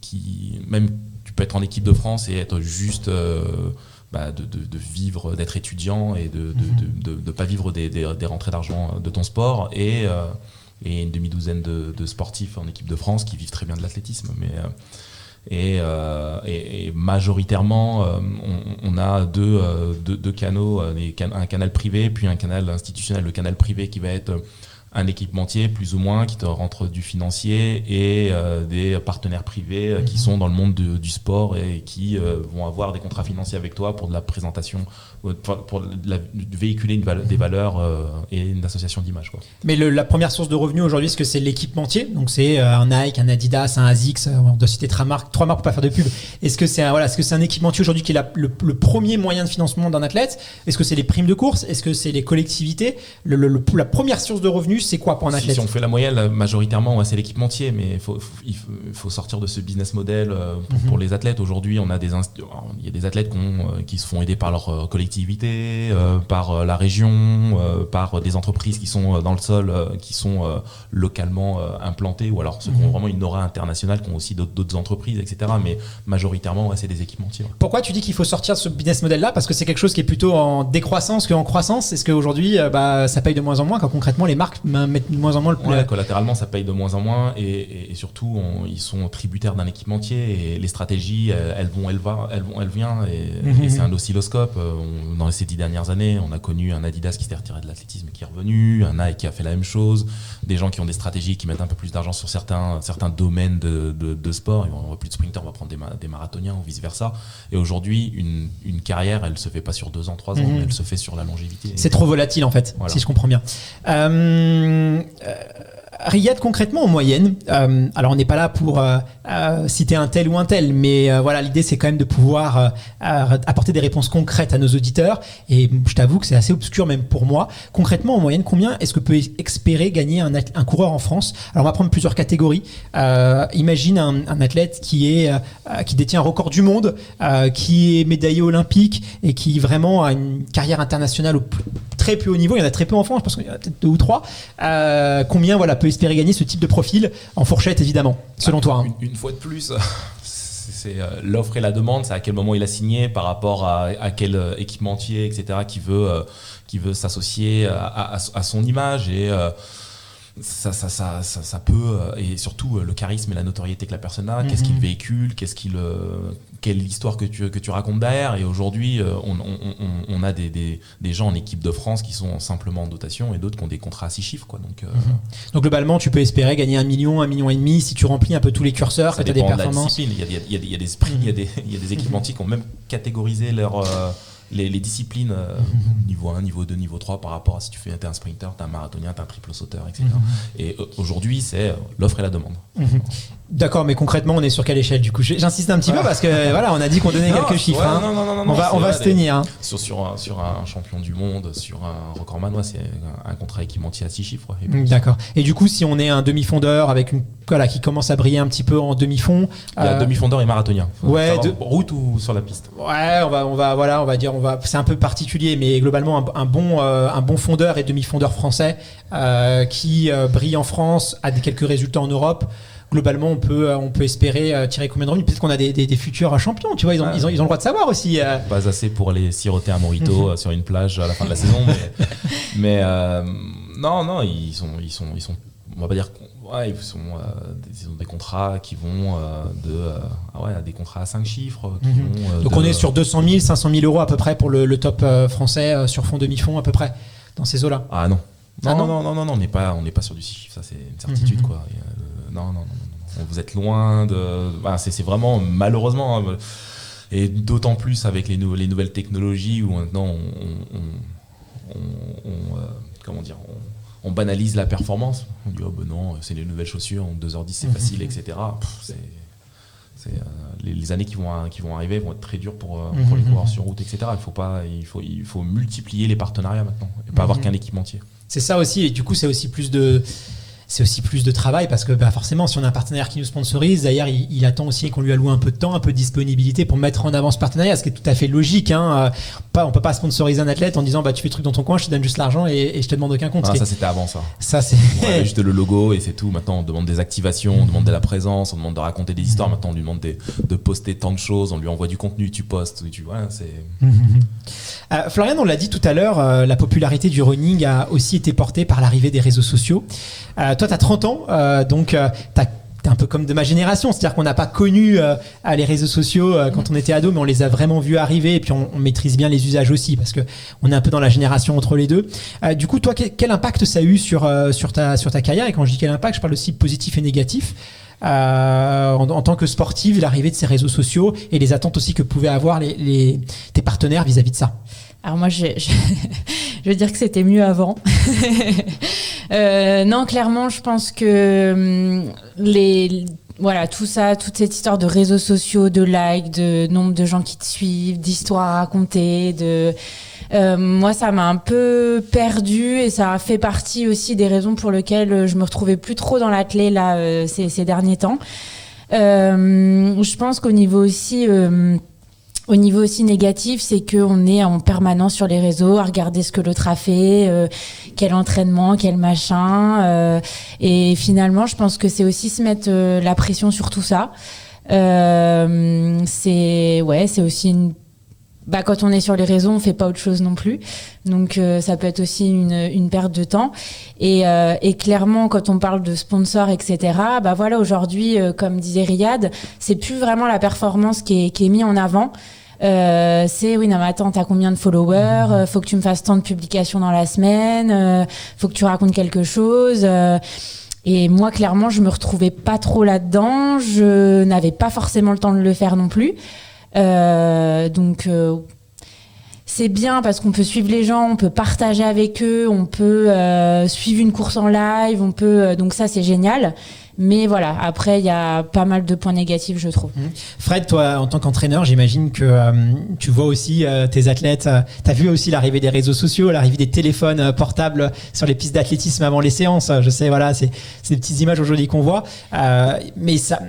[SPEAKER 5] qui, même tu peux être en équipe de France et être juste de vivre, d'être étudiant et de pas vivre des rentrées d'argent de ton sport, et une demi-douzaine de sportifs en équipe de France qui vivent très bien de l'athlétisme. Et majoritairement, on a deux canaux, un canal privé puis un canal institutionnel. Le canal privé qui va être un équipementier plus ou moins qui te rentre du financier, et des partenaires privés qui sont dans le monde du sport et qui vont avoir des contrats financiers avec toi pour de la présentation, pour véhiculer des valeurs et une association d'image, quoi.
[SPEAKER 2] Mais la première source de revenus aujourd'hui, est-ce que c'est l'équipementier? Donc c'est un Nike, un Adidas, un ASICS, on doit citer trois marques pour pas faire de pub. Est-ce que c'est un équipementier aujourd'hui qui est le premier moyen de financement d'un athlète? Est-ce que c'est les primes de course? Est-ce que c'est les collectivités? La première source de revenus, c'est quoi pour un athlète?
[SPEAKER 5] Si on fait la moyenne, majoritairement, c'est l'équipementier, mais il faut sortir de ce business model pour les athlètes. Aujourd'hui, il y a des athlètes qui se font aider par leur collectivité, par la région, par des entreprises qui sont dans le sol, qui sont localement implantées, ou alors ceux qui ont vraiment une aura internationale, qui ont aussi d'autres entreprises, etc. Mais majoritairement, c'est des équipementiers. Ouais.
[SPEAKER 2] Pourquoi tu dis qu'il faut sortir de ce business model-là? Parce que c'est quelque chose qui est plutôt en décroissance qu'en croissance. Est-ce qu'aujourd'hui, ça paye de moins en moins, quand concrètement les marques mettent de moins en moins
[SPEAKER 5] collatéralement, ça paye de moins en moins, et surtout, ils sont tributaires d'un équipementier, et les stratégies, elles viennent, et c'est un oscilloscope. Dans ces 10 dernières années, on a connu un Adidas qui s'est retiré de l'athlétisme et qui est revenu, un Nike qui a fait la même chose, des gens qui ont des stratégies qui mettent un peu plus d'argent sur certains domaines de sport. On voit plus de sprinters, on va prendre des marathoniens ou vice versa. Et aujourd'hui, une carrière, elle se fait pas sur 2 ans, 3 ans, mais elle se fait sur la longévité.
[SPEAKER 2] C'est trop volatile en fait, voilà. Si je comprends bien. Riyad, concrètement en moyenne, alors on n'est pas là pour citer un tel ou un tel, mais voilà, l'idée c'est quand même de pouvoir apporter des réponses concrètes à nos auditeurs, et je t'avoue que c'est assez obscur même pour moi. Concrètement en moyenne, combien est-ce que peut espérer gagner un coureur en France? Alors on va prendre plusieurs catégories. Imagine un athlète qui détient un record du monde, qui est médaillé olympique et qui vraiment a une carrière internationale au très plus haut niveau. Il y en a très peu en France, je pense qu'il y en a peut-être 2 ou 3. Combien peut espérer gagner ce type de profil, en fourchette évidemment, selon toi?
[SPEAKER 5] Une fois de plus, c'est l'offre et la demande, c'est à quel moment il a signé, par rapport à quel équipementier, etc., qui veut s'associer à son image, et ça peut, et surtout le charisme et la notoriété que la personne a, qu'est-ce qu'il véhicule, quelle histoire que tu racontes derrière. Et aujourd'hui, on a des gens en équipe de France qui sont simplement en dotation, et d'autres qui ont des contrats à 6 chiffres, quoi.
[SPEAKER 2] Donc globalement, tu peux espérer gagner 1 million, 1,5 million si tu remplis un peu tous les curseurs, que tu as des performances.
[SPEAKER 5] Il y a des sprints, il y a des équipementiers qui ont même catégorisé les disciplines niveau 1, niveau 2, niveau 3 par rapport à si tu fais un sprinter, t'es un marathonien, t'es un triple sauteur, etc. Et aujourd'hui, c'est l'offre et la demande.
[SPEAKER 2] D'accord, mais concrètement, on est sur quelle échelle du coup? J'insiste un petit peu parce que voilà, on a dit qu'on donnait quelques chiffres.
[SPEAKER 5] Non,
[SPEAKER 2] on va se tenir. Hein.
[SPEAKER 5] Sur un champion du monde, sur un recordman, c'est un contrat équipementier à 6 chiffres.
[SPEAKER 2] D'accord. Et du coup, si on est un demi-fondeur avec qui commence à briller un petit peu en demi-fond.
[SPEAKER 5] Il y a demi-fondeur et marathonien.
[SPEAKER 2] Route
[SPEAKER 5] ou sur la piste.
[SPEAKER 2] Ouais, on va dire, c'est un peu particulier, mais globalement un bon fondeur et demi-fondeur français qui brille en France, a quelques résultats en Europe. Globalement, on peut espérer tirer combien de revenus? Peut-être qu'on a des futurs champions, tu vois, ils ont le droit de savoir aussi.
[SPEAKER 5] Pas assez pour aller siroter un mojito sur une plage à la fin de la saison, mais non, ils sont, on va pas dire, ouais, ils ont des contrats qui vont des contrats à 5 chiffres.
[SPEAKER 2] Donc on est sur 200 000, 500 000 euros à peu près pour le top français sur fond demi-fond à peu près dans ces eaux-là.
[SPEAKER 5] Ah non. Non, on n'est pas sur du 6 chiffres, ça c'est une certitude quoi. Non. Vous êtes loin de. C'est vraiment malheureusement, hein, et d'autant plus avec les nouvelles technologies où maintenant on banalise la performance. On dit non, c'est les nouvelles chaussures, en 2h10 c'est facile, etc. Les années qui vont arriver vont être très dures pour les coureurs sur route, etc. Il faut multiplier les partenariats maintenant et pas avoir qu'un équipementier.
[SPEAKER 2] C'est ça aussi, et du coup c'est aussi plus de travail parce que forcément si on a un partenaire qui nous sponsorise, d'ailleurs il attend aussi qu'on lui alloue un peu de temps, un peu de disponibilité pour mettre en avant ce partenariat, ce qui est tout à fait logique. Hein. On peut pas sponsoriser un athlète en disant tu fais le truc dans ton coin, je te donne juste l'argent et je te demande aucun compte.
[SPEAKER 5] Ça c'était avant ça.
[SPEAKER 2] Ça c'est
[SPEAKER 5] juste le logo et c'est tout. Maintenant on demande des activations, on demande de la présence, on demande de raconter des histoires. Maintenant on lui demande de poster tant de choses, on lui envoie du contenu, tu postes,
[SPEAKER 2] Florian, on l'a dit tout à l'heure, la popularité du running a aussi été portée par l'arrivée des réseaux sociaux. Toi, tu as 30 ans, donc t'es un peu comme de ma génération, c'est-à-dire qu'on n'a pas connu les réseaux sociaux quand on était ado, mais on les a vraiment vus arriver et puis on maîtrise bien les usages aussi parce qu'on est un peu dans la génération entre les deux. Du coup, toi, quel impact ça a eu sur ta carrière? Et quand je dis quel impact, je parle aussi positif et négatif. En tant que sportive, l'arrivée de ces réseaux sociaux et les attentes aussi que pouvaient avoir tes partenaires vis-à-vis de ça.
[SPEAKER 4] Alors moi, je veux dire que c'était mieux avant. Non, clairement, je pense que tout ça, toute cette histoire de réseaux sociaux, de likes, de nombre de gens qui te suivent, d'histoires à raconter, moi, ça m'a un peu perdue et ça a fait partie aussi des raisons pour lesquelles je me retrouvais plus trop dans l'athlé là ces derniers temps. Je pense qu'au niveau aussi négatif, c'est qu'on est en permanence sur les réseaux à regarder ce que l'autre a fait, quel entraînement, quel machin. Et finalement, je pense que c'est aussi se mettre la pression sur tout ça. C'est aussi quand on est sur les réseaux, on fait pas autre chose non plus. Donc ça peut être aussi une perte de temps. Et clairement, quand on parle de sponsors, etc., aujourd'hui, comme disait Riyad, c'est plus vraiment la performance qui est mise en avant. C'est oui, non mais attends, t'as combien de followers, faut que tu me fasses tant de publications dans la semaine, faut que tu racontes quelque chose. Et moi, clairement, je me retrouvais pas trop là-dedans. Je n'avais pas forcément le temps de le faire non plus. Donc c'est bien parce qu'on peut suivre les gens, on peut partager avec eux, on peut suivre une course en live, on peut donc ça c'est génial. Mais voilà, après il y a pas mal de points négatifs, je trouve.
[SPEAKER 2] Fred, toi en tant qu'entraîneur, j'imagine que tu vois aussi tes athlètes, t'as vu aussi l'arrivée des réseaux sociaux, l'arrivée des téléphones portables sur les pistes d'athlétisme avant les séances. Je sais, voilà, c'est des petites images aujourd'hui qu'on voit, mais ça.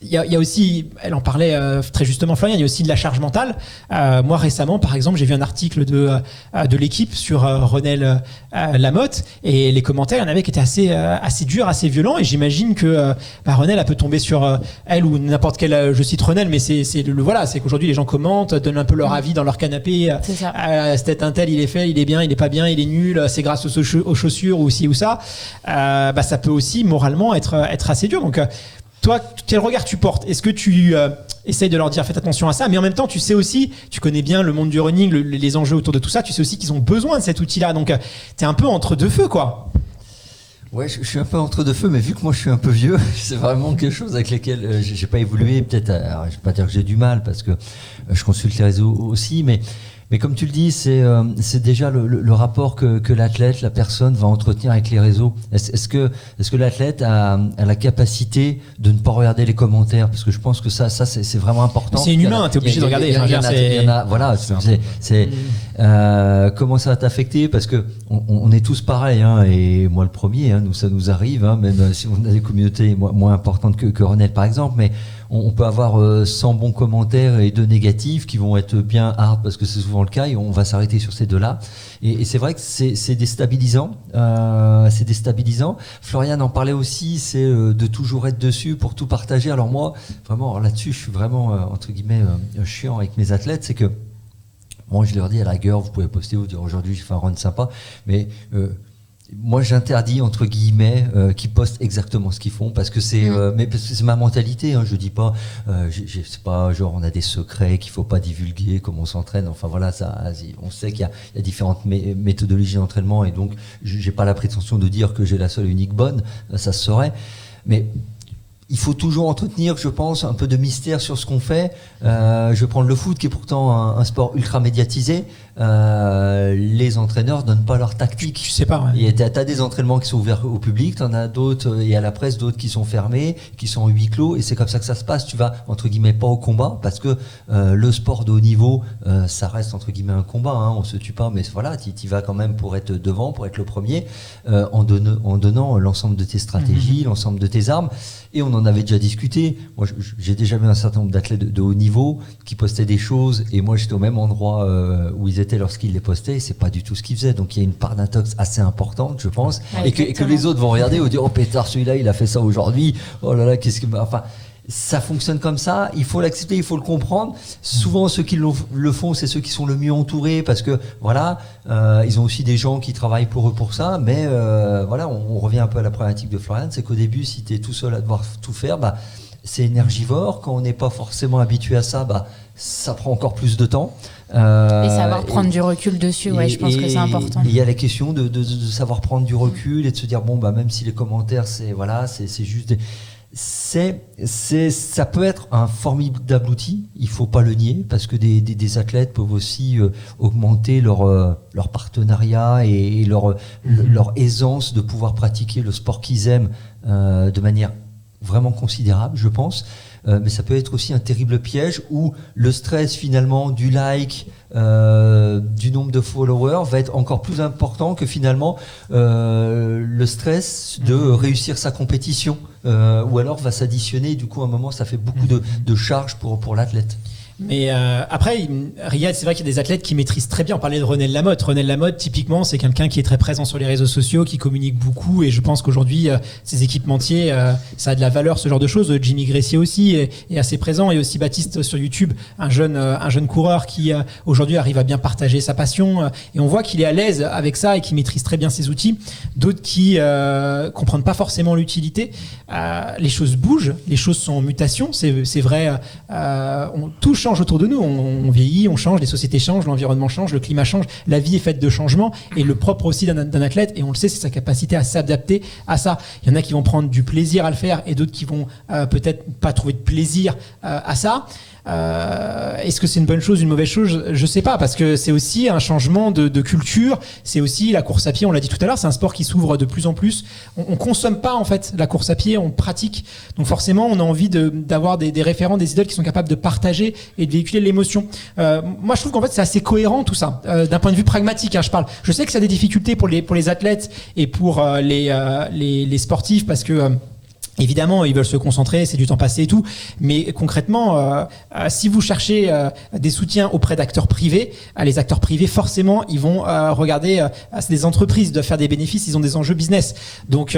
[SPEAKER 2] Il y a aussi, elle en parlait très justement Florian, il y a aussi de la charge mentale. Moi récemment par exemple j'ai vu un article de l'équipe sur Renel Lamotte et les commentaires, il y en avait qui étaient assez durs, assez violents et j'imagine que Renel elle peut tomber sur elle ou n'importe quel, je cite Renel mais c'est qu'aujourd'hui les gens commentent, donnent un peu leur avis dans leur canapé.
[SPEAKER 4] C'est ça.
[SPEAKER 2] C'était un tel, il est fait, il est bien, il est pas bien, il est nul, c'est grâce aux chaussures ou ci ou ça. Ça peut aussi moralement être assez dur. Donc toi, quel regard tu portes? Est-ce que tu essayes de leur dire faites attention à ça, mais en même temps tu sais aussi, tu connais bien le monde du running, les enjeux autour de tout ça, tu sais aussi qu'ils ont besoin de cet outil-là, donc t'es un peu entre deux feux quoi.
[SPEAKER 6] Ouais, je suis un peu entre deux feux, mais vu que moi je suis un peu vieux, c'est vraiment quelque chose avec lequel j'ai pas évolué. Peut-être, alors, je vais pas dire que j'ai du mal parce que je consulte les réseaux aussi, mais Mais comme tu le dis, c'est déjà le rapport que l'athlète, la personne va entretenir avec les réseaux. Est-ce que l'athlète a la capacité de ne pas regarder les commentaires? Parce que je pense que ça c'est vraiment important.
[SPEAKER 2] C'est inhumain, t'es obligé de regarder.
[SPEAKER 6] Voilà, comment ça va t'affecter? Parce que on est tous pareils, hein, et moi le premier, hein, ça nous arrive, hein, même si on a des communautés moins importantes que Renel par exemple, mais on peut avoir 100 bons commentaires et 2 négatifs qui vont être bien hard parce que c'est souvent le cas et on va s'arrêter sur ces 2-là. Et c'est vrai que c'est déstabilisant. C'est déstabilisant. Florian en parlait aussi, c'est de toujours être dessus pour tout partager. Alors moi, vraiment, là-dessus, je suis vraiment, entre guillemets, chiant avec mes athlètes. C'est que moi, je leur dis à la gueule, vous pouvez poster, vous dire aujourd'hui, je fais un run sympa, mais moi j'interdis entre guillemets qu'ils postent exactement ce qu'ils font parce que c'est mais parce que c'est ma mentalité, hein, je dis pas c'est pas genre on a des secrets qu'il faut pas divulguer, comme on s'entraîne, enfin voilà, ça on sait qu'il y a différentes méthodologies d'entraînement et donc j'ai pas la prétention de dire que j'ai la seule et unique bonne, ça se saurait, mais il faut toujours entretenir, je pense, un peu de mystère sur ce qu'on fait. Je vais prendre le foot, qui est pourtant un sport ultra médiatisé. Les entraîneurs donnent pas leur tactique.
[SPEAKER 2] Tu sais pas. Ouais.
[SPEAKER 6] T'as des entraînements qui sont ouverts au public, t'en as d'autres et à la presse, d'autres qui sont fermés, qui sont en huis clos, et c'est comme ça que ça se passe. Tu vas entre guillemets pas au combat parce que le sport de haut niveau, ça reste entre guillemets un combat. Hein, on se tue pas, mais voilà, t'y vas quand même pour être devant, pour être le premier, en donnant l'ensemble de tes stratégies, l'ensemble de tes armes. Et on en avait déjà discuté. Moi, j'ai déjà vu un certain nombre d'athlètes de haut niveau qui postaient des choses, et moi j'étais au même endroit où ils étaient lorsqu'ils les postaient, et c'est pas du tout ce qu'ils faisaient. Donc il y a une part d'intox assez importante, je pense, et que les autres vont regarder et dire oh pétard, celui-là il a fait ça aujourd'hui, oh là là, qu'est-ce que, enfin, ça fonctionne comme ça, il faut l'accepter, il faut le comprendre. Souvent ceux qui le font, c'est ceux qui sont le mieux entourés parce que voilà, ils ont aussi des gens qui travaillent pour eux pour ça, mais voilà, on revient un peu à la problématique de Florian, c'est qu'au début si tu es tout seul à devoir tout faire, bah c'est énergivore, quand on n'est pas forcément habitué à ça, bah ça prend encore plus de temps.
[SPEAKER 4] Et savoir prendre du recul dessus, ouais, je pense que c'est important.
[SPEAKER 6] Il y a la question de savoir prendre du recul et de se dire bon bah même si les commentaires c'est juste des... ça peut être un formidable outil, il faut pas le nier, parce que des athlètes peuvent aussi augmenter leur partenariat et leur aisance de pouvoir pratiquer le sport qu'ils aiment de manière vraiment considérable, je pense. Mais ça peut être aussi un terrible piège où le stress finalement du like, du nombre de followers va être encore plus important que finalement le stress de réussir sa compétition, ou alors va s'additionner, du coup à un moment ça fait beaucoup de charges pour l'athlète.
[SPEAKER 2] Mais après, Riyad, c'est vrai qu'il y a des athlètes qui maîtrisent très bien. On parlait de Renel Lamotte. Renel Lamotte, typiquement, c'est quelqu'un qui est très présent sur les réseaux sociaux, qui communique beaucoup. Et je pense qu'aujourd'hui, ses équipementiers, ça a de la valeur, ce genre de choses. Jimmy Gressier aussi est assez présent. Et aussi Baptiste sur YouTube, un jeune coureur qui aujourd'hui arrive à bien partager sa passion. Et on voit qu'il est à l'aise avec ça et qu'il maîtrise très bien ses outils. D'autres qui comprennent pas forcément l'utilité. Les choses bougent, les choses sont en mutation. C'est vrai. Tout change autour de nous, on vieillit, on change, les sociétés changent, l'environnement change, le climat change, la vie est faite de changements, et le propre aussi d'un athlète, et on le sait, c'est sa capacité à s'adapter à ça. Il y en a qui vont prendre du plaisir à le faire et d'autres qui vont peut-être pas trouver de plaisir à ça. Est-ce que c'est une bonne chose, une mauvaise chose? Je sais pas, parce que c'est aussi un changement de culture. C'est aussi la course à pied, on l'a dit tout à l'heure, c'est un sport qui s'ouvre de plus en plus. On consomme pas en fait la course à pied, on pratique. Donc forcément, on a envie d'avoir des référents, des idoles qui sont capables de partager et de véhiculer l'émotion. Moi, je trouve qu'en fait, c'est assez cohérent tout ça, d'un point de vue pragmatique. Hein, je parle. Je sais que ça a des difficultés pour les athlètes et pour les sportifs, parce que évidemment, ils veulent se concentrer, c'est du temps passé et tout. Mais concrètement, si vous cherchez des soutiens auprès d'acteurs privés, les acteurs privés, forcément, ils vont regarder. C'est des entreprises, ils doivent faire des bénéfices, ils ont des enjeux business. Donc,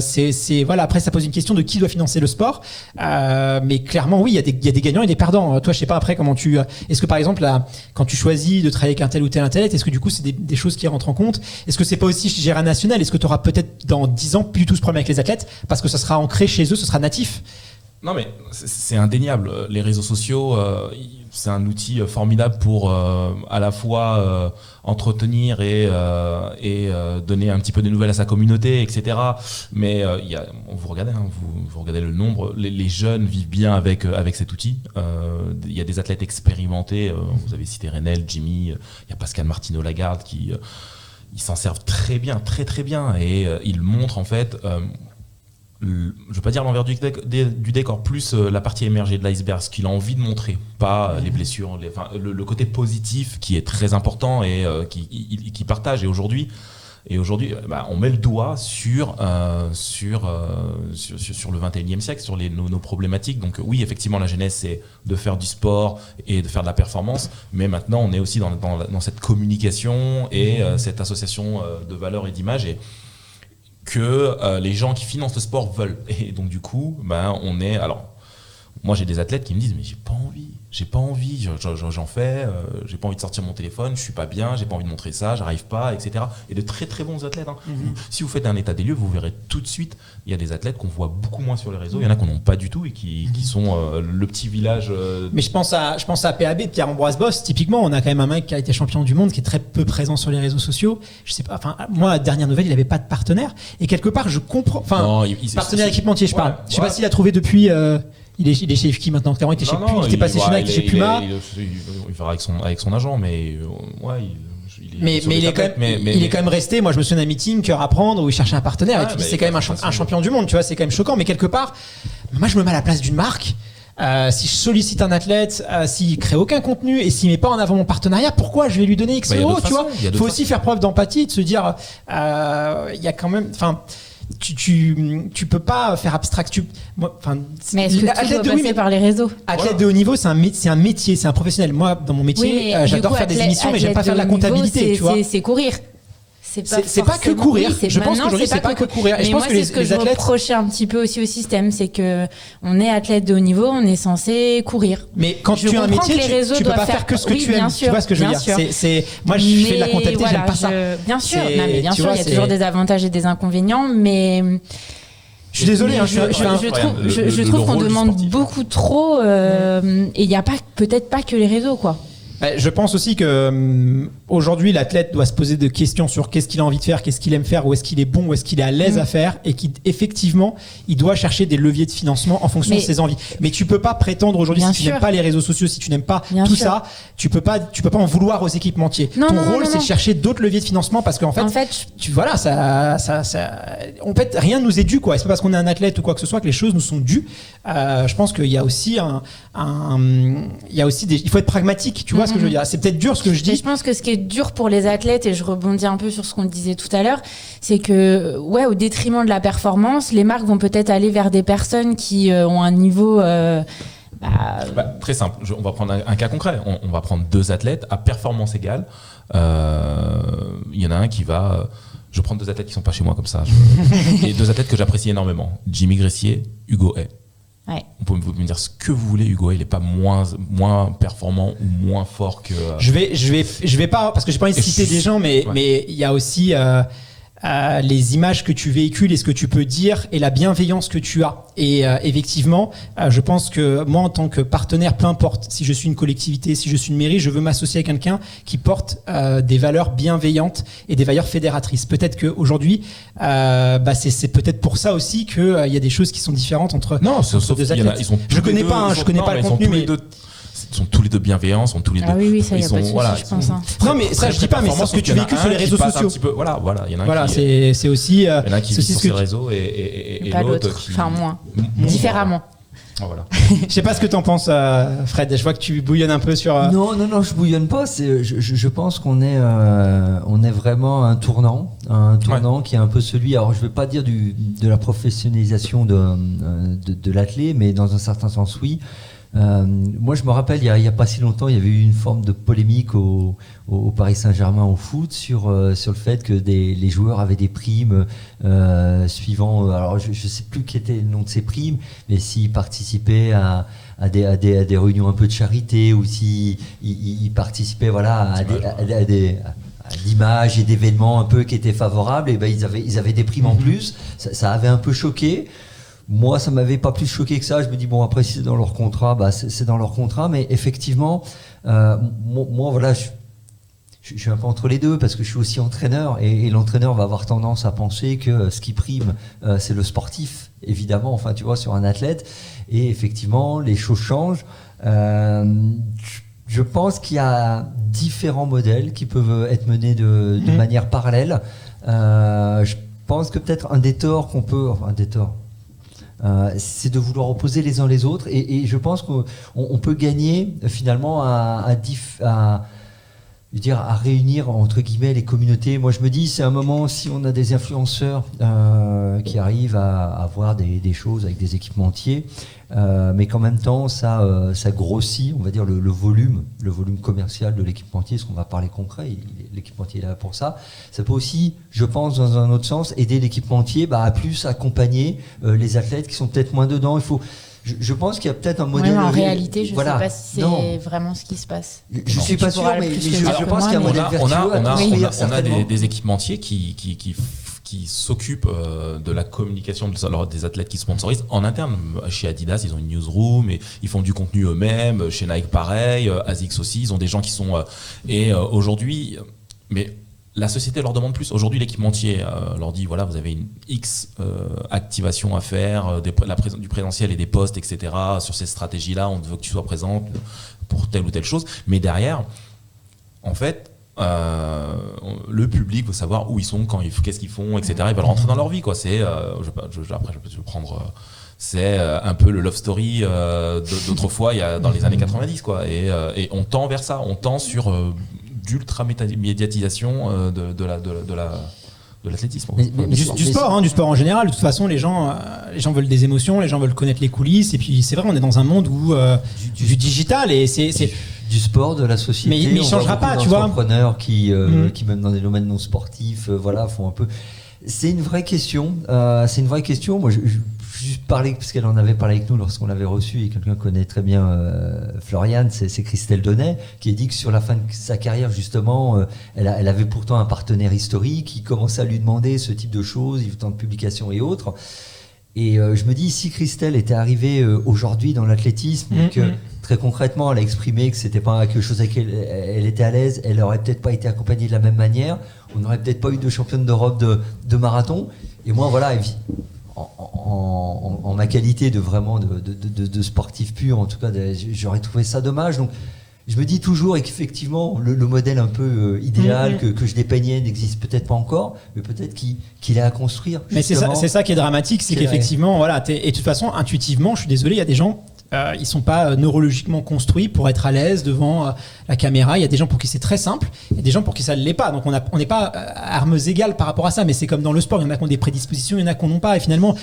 [SPEAKER 2] c'est voilà. Après, ça pose une question de qui doit financer le sport. Mais clairement, oui, il y a des gagnants et des perdants. Toi, je sais pas après comment tu. Est-ce que par exemple, là, quand tu choisis de travailler avec un tel ou tel athlète, est-ce que du coup, c'est des choses qui rentrent en compte? Est-ce que c'est pas aussi chez Gérard National? Est-ce que tu auras peut-être dans 10 ans plus du tout ce problème avec les athlètes parce que ça sera ancré chez eux, ce sera natif?
[SPEAKER 5] Non mais c'est indéniable. Les réseaux sociaux, c'est un outil formidable pour à la fois entretenir et donner un petit peu de nouvelles à sa communauté, etc. Mais vous regardez, vous regardez le nombre. Les jeunes vivent bien avec cet outil. Il y a des athlètes expérimentés. Vous avez cité Renel, Jimmy. Il y a Pascal Martino-Lagarde qui ils s'en servent très bien, très très bien, et ils montrent en fait. Je ne veux pas dire l'envers du décor, plus la partie émergée de l'iceberg, ce qu'il a envie de montrer, pas les blessures, le côté positif qui est très important et qui partage. Et aujourd'hui, on met le doigt sur le 21e siècle, sur nos problématiques. Donc oui, effectivement, la genèse, c'est de faire du sport et de faire de la performance, mais maintenant, on est aussi dans cette communication et cette association de valeurs et d'images. Et que les gens qui financent le sport veulent. Et donc du coup, on est... Alors, moi j'ai des athlètes qui me disent « mais j'ai pas envie, j'en fais, j'ai pas envie de sortir mon téléphone, je suis pas bien, j'ai pas envie de montrer ça, j'arrive pas, etc. » Et de très très bons athlètes. Si vous faites un état des lieux, vous verrez tout de suite, il y a des athlètes qu'on voit beaucoup moins sur les réseaux, il y en a qu'on n'ont pas du tout et qui sont le petit village...
[SPEAKER 2] Mais je pense à PAB, Pierre-Ambroise Boss, typiquement, on a quand même un mec qui a été champion du monde, qui est très peu présent sur les réseaux sociaux. Je sais pas, enfin, moi, dernière nouvelle, il avait pas de partenaire. Et quelque part, je comprends... Enfin, partenaire équipementier, je parle. Je sais pas s'il a trouvé depuis... Il est chez qui maintenant? Clairement, il était passé chez Nike, chez Puma.
[SPEAKER 5] Il verra avec son agent, mais
[SPEAKER 2] il est quand même resté. Moi, je me souviens d'un meeting, cœur à prendre, où il cherchait un partenaire. Et tu dis, c'est quand même un champion du monde, tu vois, c'est quand même choquant. Mais quelque part, moi, je me mets à la place d'une marque. Si je sollicite un athlète, s'il crée aucun contenu et s'il met pas en avant mon partenariat, pourquoi je vais lui donner X euros, tu vois? Il faut aussi faire preuve d'empathie, de se dire, il y a quand même, enfin. Tu peux pas faire abstraction.
[SPEAKER 4] Mais est-ce que tout doit passer par les réseaux?
[SPEAKER 2] Athlète de haut niveau, c'est un métier, c'est un professionnel. Moi, dans mon métier, j'adore faire des émissions, mais j'aime pas faire de la comptabilité. Tu vois,
[SPEAKER 4] c'est courir.
[SPEAKER 2] C'est pas que courir. Je pense qu'aujourd'hui, c'est pas que courir. Et je pense que
[SPEAKER 4] c'est ce que je reprochais un petit peu aussi au système, c'est que on est athlète de haut niveau, on est censé courir.
[SPEAKER 2] Mais quand tu as un métier, tu peux pas faire que ce que tu aimes. Tu vois ce que je veux dire? Moi, je fais de la comptabilité, j'aime pas ça.
[SPEAKER 4] Bien sûr, il y a toujours des avantages et des inconvénients, mais
[SPEAKER 2] je suis désolé,
[SPEAKER 4] je trouve qu'on demande beaucoup trop, et il y a peut-être pas que les réseaux, quoi.
[SPEAKER 2] Je pense aussi que aujourd'hui l'athlète doit se poser des questions sur qu'est-ce qu'il a envie de faire, qu'est-ce qu'il aime faire, où est-ce qu'il est bon, où est-ce qu'il est à l'aise à faire, et qu'effectivement il doit chercher des leviers de financement en fonction de ses envies. Mais tu peux pas prétendre aujourd'hui, si tu n'aimes pas les réseaux sociaux, si tu n'aimes pas tout ça, tu peux pas en vouloir aux équipementiers. Ton rôle c'est de chercher d'autres leviers de financement, parce qu'en fait, en fait rien nous est dû, quoi. C'est pas parce qu'on est un athlète ou quoi que ce soit que les choses nous sont dues. Je pense qu'il y a aussi il faut être pragmatique, tu vois ce que je veux dire. C'est peut-être dur ce que je dis.
[SPEAKER 4] Mais je pense que ce qui est dur pour les athlètes, et je rebondis un peu sur ce qu'on disait tout à l'heure, c'est que au détriment de la performance, les marques vont peut-être aller vers des personnes qui ont un niveau
[SPEAKER 5] très simple. On va prendre un cas concret. On va prendre deux athlètes à performance égale. Il y en a un qui va... Je prends deux athlètes qui sont pas chez moi comme ça. Et deux athlètes que j'apprécie énormément. Jimmy Gressier, Hugo Hay.
[SPEAKER 4] Ouais.
[SPEAKER 5] Vous pouvez me dire ce que vous voulez, Hugo Hay, il est pas moins performant ou moins fort que...
[SPEAKER 2] Je vais pas, parce que j'ai pas envie de citer des gens, mais il y a aussi les images que tu véhicules et ce que tu peux dire et la bienveillance que tu as. Et effectivement, je pense que moi, en tant que partenaire, peu importe si je suis une collectivité, si je suis une mairie, je veux m'associer à quelqu'un qui porte des valeurs bienveillantes et des valeurs fédératrices. Peut-être qu'aujourd'hui, c'est peut-être pour ça aussi qu'il y a des choses qui sont différentes entre deux athlètes. Je connais pas le contenu, mais...
[SPEAKER 5] Ils sont tous les deux bienveillants, sont tous les deux.
[SPEAKER 4] Ah oui, ça y a pas de souci, je pense.
[SPEAKER 2] Non, mais ça, je dis pas, mais c'est ce que tu véhicules sur les réseaux sociaux.
[SPEAKER 5] Voilà, il y en a un
[SPEAKER 2] voilà, c'est aussi.
[SPEAKER 5] Il y en a un qui vit sur ses réseaux et l'autre qui...
[SPEAKER 4] Enfin, moins. Différemment.
[SPEAKER 5] Voilà.
[SPEAKER 2] Je sais pas ce que t'en penses, Fred. Je vois que tu bouillonnes un peu sur.
[SPEAKER 6] Non, je bouillonne pas. Je pense qu'on est vraiment un tournant qui est un peu celui. Alors, je veux pas dire de la professionnalisation de l'athlète, mais dans un certain sens, oui. Moi, je me rappelle, il y a pas si longtemps, il y avait eu une forme de polémique au Paris Saint-Germain au foot sur le fait que les joueurs avaient des primes suivant. Alors, je sais plus quel était le nom de ces primes, mais s'ils participaient à des réunions un peu de charité, ou s'ils participaient à d'images et d'événements un peu qui étaient favorables, et ben ils avaient des primes en plus. Ça avait un peu choqué. Moi, ça m'avait pas plus choqué que ça. Je me dis bon, après si c'est dans leur contrat, c'est dans leur contrat. Mais effectivement, moi voilà, je suis un peu entre les deux parce que je suis aussi entraîneur et l'entraîneur va avoir tendance à penser que ce qui prime, c'est le sportif, évidemment. Enfin, tu vois, sur un athlète. Et effectivement, les choses changent. Je pense qu'il y a différents modèles qui peuvent être menés de manière parallèle. Je pense que peut-être un des torts c'est de vouloir opposer les uns les autres et je pense qu'on peut gagner finalement à réunir entre guillemets les communautés. Moi je me dis c'est un moment si on a des influenceurs qui arrivent à avoir des choses avec des équipementiers mais qu'en même temps ça grossit on va dire le volume commercial de l'équipementier, parce qu'on va parler concret, l'équipementier est là pour ça. Ça peut aussi, je pense, dans un autre sens, aider l'équipementier à plus accompagner les athlètes qui sont peut-être moins dedans. Je pense qu'il y a peut-être un modèle.
[SPEAKER 4] En réalité, je ne sais pas si c'est vraiment ce qui se passe.
[SPEAKER 6] Je ne suis pas sûr, mais je pense qu'il y a un modèle vertueux.
[SPEAKER 5] On a des équipementiers qui s'occupent de la communication des athlètes qui sponsorisent en interne. Chez Adidas, ils ont une newsroom et ils font du contenu eux-mêmes. Chez Nike, pareil. ASICS aussi, ils ont des gens qui sont... aujourd'hui... Mais la société leur demande plus. Aujourd'hui, l'équipementier leur dit, voilà, vous avez une X activation à faire, du présentiel et des posts, etc. Sur ces stratégies-là, on veut que tu sois présent pour telle ou telle chose. Mais derrière, en fait... le public veut savoir où ils sont, qu'est-ce qu'ils font, etc. Ils veulent rentrer dans leur vie, quoi. C'est, après, je peux prendre. C'est un peu le love story d'autrefois, dans les années 90, quoi. Et on tend vers ça, on tend sur d'ultra médiatisation de l'athlétisme.
[SPEAKER 2] Du sport, du sport en général. De toute façon, les gens veulent des émotions, les gens veulent connaître les coulisses. Et puis, c'est vrai, on est dans un monde où du digital et c'est
[SPEAKER 6] du sport, de la société.
[SPEAKER 2] Mais il changera pas, tu vois.
[SPEAKER 6] Entrepreneurs qui même dans des domaines non sportifs, font un peu. C'est une vraie question. Moi, je juste parler parce qu'elle en avait parlé avec nous lorsqu'on l'avait reçue et quelqu'un connaît très bien Floriane, c'est Christelle Donnet qui a dit que sur la fin de sa carrière justement, elle avait pourtant un partenaire historique qui commençait à lui demander ce type de choses, il y a tant de publications et autres. Et je me dis, si Christelle était arrivée aujourd'hui dans l'athlétisme, que très concrètement, elle a exprimé que c'était pas quelque chose avec laquelle elle était à l'aise, elle aurait peut-être pas été accompagnée de la même manière, on n'aurait peut-être pas eu de championne d'Europe de marathon. Et moi, voilà, en ma qualité de sportif pur, en tout cas, j'aurais trouvé ça dommage. Donc, je me dis toujours qu'effectivement, le modèle un peu idéal que je dépeignais n'existe peut-être pas encore, mais peut-être qu'il est à construire.
[SPEAKER 2] Mais c'est ça qui est dramatique, c'est qu'effectivement, voilà, et de toute façon, intuitivement, je suis désolé, il y a des gens, ils sont pas neurologiquement construits pour être à l'aise devant la caméra. Il y a des gens pour qui c'est très simple, il y a des gens pour qui ça ne l'est pas. Donc on n'est pas armes égales par rapport à ça, mais c'est comme dans le sport, il y en a qui ont des prédispositions, il y en a qui n'en ont pas. Et finalement,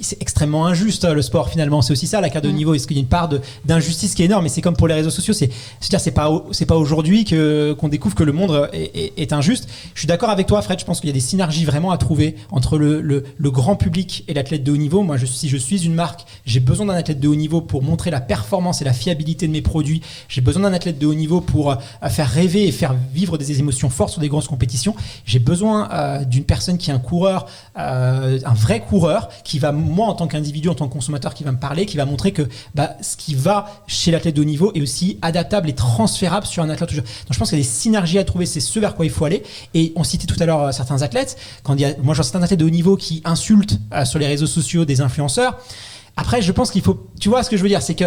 [SPEAKER 2] c'est extrêmement injuste le sport. Finalement, c'est aussi ça la carte de niveau. Est-ce qu'il y a une part d'injustice qui est énorme? Et c'est comme pour les réseaux sociaux. C'est pas aujourd'hui qu'on découvre que le monde est injuste. Je suis d'accord avec toi, Fred. Je pense qu'il y a des synergies vraiment à trouver entre le grand public et l'athlète de haut niveau. Moi, si je suis une marque, j'ai besoin d'un athlète de haut niveau pour montrer la performance et la fiabilité de mes produits. J'ai besoin d'un athlète de haut niveau pour faire rêver et faire vivre des émotions fortes sur des grosses compétitions. J'ai besoin d'une personne qui est un coureur, un vrai coureur, qui va, moi en tant qu'individu, en tant que consommateur, qui va me parler, qui va montrer que ce qui va chez l'athlète de haut niveau est aussi adaptable et transférable sur un athlète. Donc je pense qu'il y a des synergies à trouver, c'est ce vers quoi il faut aller. Et on citait tout à l'heure certains athlètes. Moi, j'en sais un athlète de haut niveau qui insulte sur les réseaux sociaux des influenceurs. Après, je pense qu'il faut... Tu vois ce que je veux dire, c'est que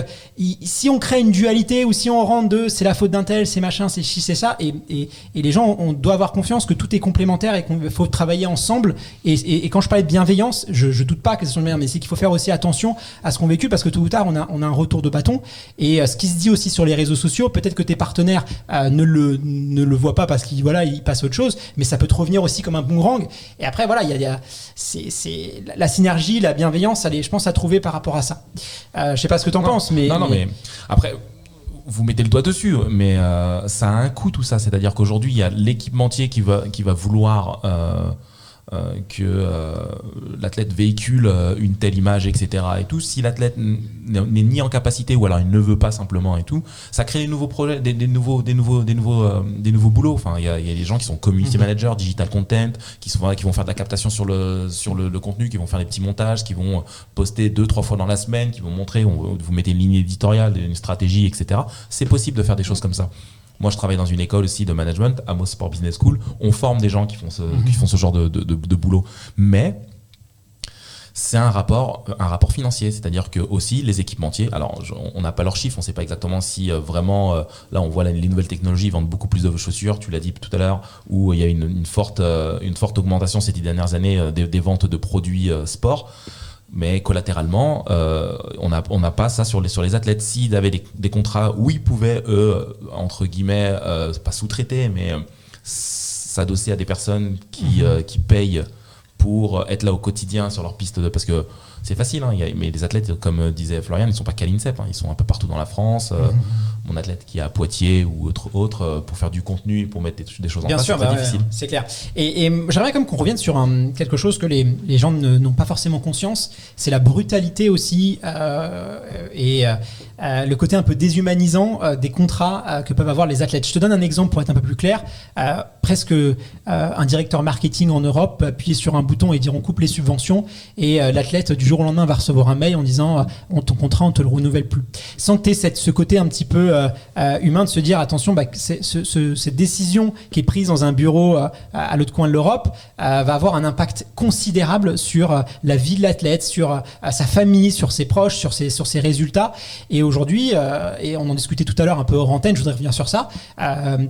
[SPEAKER 2] si on crée une dualité ou si on rentre c'est la faute d'un tel, c'est machin, c'est ci, c'est ça, et les gens, on doit avoir confiance que tout est complémentaire et qu'il faut travailler ensemble. Et quand je parlais de bienveillance, je doute pas que ce soit le meilleur, mais c'est qu'il faut faire aussi attention à ce qu'on vécu parce que tôt ou tard, on a un retour de bâton. Et ce qui se dit aussi sur les réseaux sociaux, peut-être que tes partenaires ne le voient pas parce qu'ils passent à autre chose, mais ça peut te revenir aussi comme un boomerang. Et après, voilà, il y a c'est la synergie, la bienveillance, je pense, à trouver par rapport à ça. Je sais pas ce que t'en penses, mais...
[SPEAKER 5] Non, mais après, vous mettez le doigt dessus, mais ça a un coût tout ça. C'est-à-dire qu'aujourd'hui, il y a l'équipementier qui va vouloir que l'athlète véhicule une telle image, etc. Et tout, si l'athlète n'est ni en capacité ou alors il ne veut pas simplement et tout, ça crée des nouveaux projets, des nouveaux boulots. Enfin, il y a des gens qui sont community managers, digital content, qui vont faire de la captation sur le contenu, qui vont faire des petits montages, qui vont poster 2-3 fois dans la semaine, qui vont montrer, vous mettez une ligne éditoriale, une stratégie, etc. C'est possible de faire des choses comme ça. Moi, je travaille dans une école aussi de management, Amos Sport Business School. On forme des gens qui font ce genre de boulot. Mais c'est un rapport financier. C'est-à-dire que aussi, les équipementiers, alors on n'a pas leurs chiffres, on ne sait pas exactement si vraiment, là on voit les nouvelles technologies vendent beaucoup plus de chaussures, tu l'as dit tout à l'heure, où il y a une forte augmentation ces 10 dernières années des ventes de produits sport. Mais collatéralement, on n'a pas ça sur les athlètes. S'ils avaient des contrats où ils pouvaient, entre guillemets, pas sous-traiter, mais s'adosser à des personnes qui payent pour être là au quotidien sur leur piste parce que c'est facile, hein, mais les athlètes, comme disait Florian, ils ne sont pas qu'à l'INSEP, hein, ils sont un peu partout dans la France. Mon athlète qui est à Poitiers ou autre pour faire du contenu, pour mettre des choses en place, c'est très difficile.
[SPEAKER 2] C'est clair. Et j'aimerais comme qu'on revienne sur quelque chose que les gens n'ont pas forcément conscience, c'est la brutalité aussi et le côté un peu déshumanisant des contrats que peuvent avoir les athlètes. Je te donne un exemple pour être un peu plus clair. Presque un directeur marketing en Europe peut appuyer sur un bouton et dire on coupe les subventions et l'athlète du jour au lendemain va recevoir un mail en disant ton contrat on te le renouvelle plus. Sans que tu aies ce côté un petit peu humain de se dire attention, cette décision qui est prise dans un bureau à l'autre coin de l'Europe va avoir un impact considérable sur la vie de l'athlète, sur sa famille, sur ses proches, sur ses résultats. Et aujourd'hui, et on en discutait tout à l'heure un peu hors antenne, je voudrais revenir sur ça,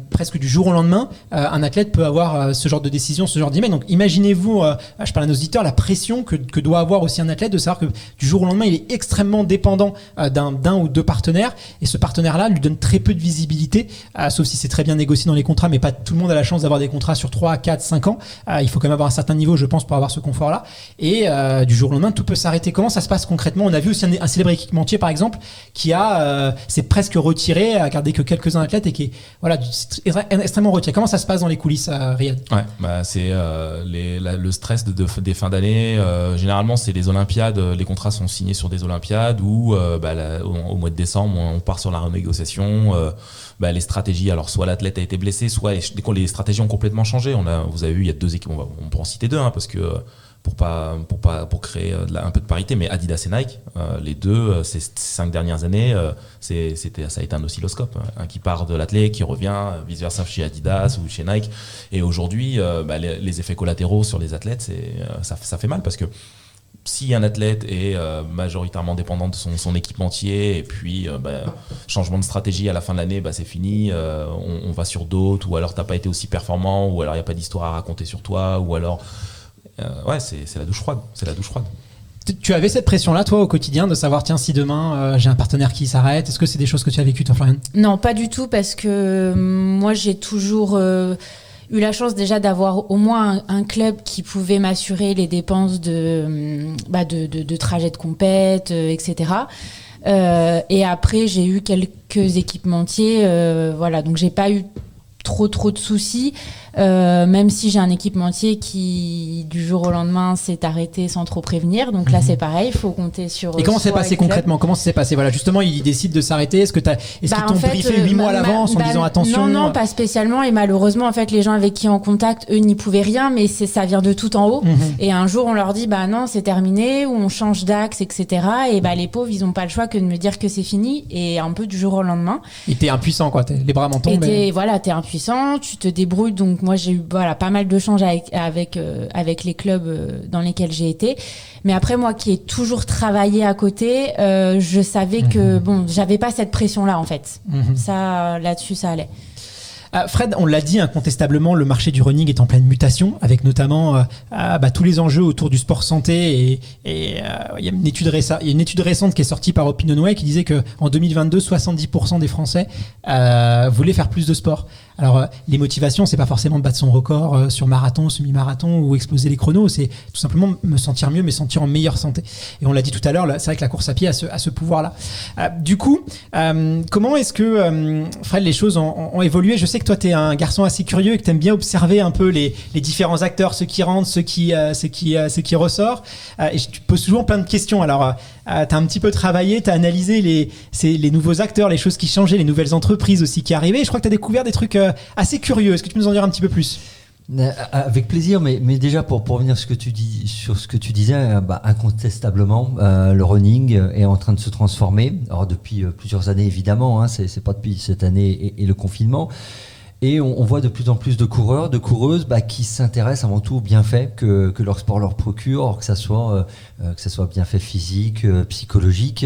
[SPEAKER 2] presque du jour au lendemain, un athlète peut avoir ce genre de décision, ce genre d'email. Donc imaginez-vous, je parle à nos auditeurs, la pression que doit avoir aussi un athlète de savoir que du jour au lendemain, il est extrêmement dépendant d'un ou deux partenaires et ce partenaire-là lui donne très peu de visibilité, sauf si c'est très bien négocié dans les contrats, mais pas tout le monde a la chance d'avoir des contrats sur 3, 4, 5 ans. Il faut quand même avoir un certain niveau, je pense, pour avoir ce confort-là. Et du jour au lendemain, tout peut s'arrêter. Comment ça se passe concrètement ? On a vu aussi un célèbre équipementier, par exemple, qui s'est presque retiré, a gardé que quelques-uns athlètes et qui est extrêmement retiré. Comment ça se passe dans les coulisses, Riyad ?
[SPEAKER 5] Ouais, c'est le stress des fins d'année. Généralement, c'est les Olympiades. Les contrats sont signés sur des Olympiades où au mois de décembre, on part sur la renégociation. Les stratégies, alors soit l'athlète a été blessé, soit les stratégies ont complètement changé. Vous avez vu, il y a 2 équipes, on peut en citer 2, hein, parce que pour créer un peu de parité, mais Adidas et Nike, les deux, ces 5 dernières années, ça a été un oscilloscope, un qui part de l'athlète, qui revient, vice versa chez Adidas ou chez Nike. Et aujourd'hui, les effets collatéraux sur les athlètes, ça fait mal parce que si un athlète est majoritairement dépendant de son équipementier et puis changement de stratégie à la fin de l'année, c'est fini, on va sur d'autres, ou alors t'as pas été aussi performant, ou alors il n'y a pas d'histoire à raconter sur toi, ou alors c'est la douche froide.
[SPEAKER 2] Tu avais cette pression-là, toi, au quotidien, de savoir, tiens, si demain j'ai un partenaire qui s'arrête, est-ce que c'est des choses que tu as vécues, toi, Florian ?
[SPEAKER 4] Non, pas du tout, parce que moi, j'ai toujours eu la chance déjà d'avoir au moins un club qui pouvait m'assurer les dépenses de trajets de compète, etc. Et après, j'ai eu quelques équipementiers, donc j'ai pas eu trop de soucis, même si j'ai un équipementier qui du jour au lendemain s'est arrêté sans trop prévenir, donc là c'est pareil, il faut compter sur.
[SPEAKER 2] Et comment c'est passé concrètement ? Comment ça s'est passé ? Voilà, justement, il décide de s'arrêter. Est-ce qu'ils t'ont briefé 8 mois à l'avance en disant attention ?
[SPEAKER 4] Non, pas spécialement. Et malheureusement, en fait, les gens avec qui on contacte, eux, n'y pouvaient rien, mais ça vient de tout en haut. Et un jour, on leur dit non, c'est terminé, ou on change d'axe, etc. Et les pauvres, ils n'ont pas le choix que de me dire que c'est fini, et un peu du jour au lendemain.
[SPEAKER 2] Et t'es impuissant, quoi. Les bras m'en tombent.
[SPEAKER 4] T'es impuissant, tu te débrouilles. Donc moi, j'ai eu pas mal de changes avec les clubs dans lesquels j'ai été. Mais après, moi qui ai toujours travaillé à côté, je savais que j'avais pas cette pression-là, en fait. Ça, là-dessus, ça allait.
[SPEAKER 2] Fred, on l'a dit incontestablement, le marché du running est en pleine mutation, avec notamment tous les enjeux autour du sport santé. Et il y a une étude récente qui est sortie par OpinionWay qui disait qu'en 2022, 70% des Français voulaient faire plus de sport. Alors, les motivations, c'est pas forcément de battre son record sur marathon, semi-marathon ou exploser les chronos, c'est tout simplement me sentir mieux, me sentir en meilleure santé. Et on l'a dit tout à l'heure, c'est vrai que la course à pied a ce pouvoir-là. Du coup, comment est-ce que, Fred, les choses ont évolué? Je sais que toi, tu es un garçon assez curieux et que tu aimes bien observer un peu les différents acteurs, ceux qui rentrent, ceux qui ressortent. Et je te pose souvent plein de questions. Alors, tu as un petit peu travaillé, tu as analysé les nouveaux acteurs, les choses qui changeaient, les nouvelles entreprises aussi qui arrivaient. Et je crois que tu as découvert des trucs assez curieux. Est-ce que tu peux nous en dire un petit peu plus?
[SPEAKER 6] Avec plaisir, mais déjà pour revenir sur ce que tu disais, incontestablement, le running est en train de se transformer. Alors depuis plusieurs années évidemment, hein, c'est pas depuis cette année et le confinement. Et on voit de plus en plus de coureurs, de coureuses qui s'intéressent avant tout aux bienfaits que leur sport leur procure, que ça soit bienfaits physiques, psychologiques,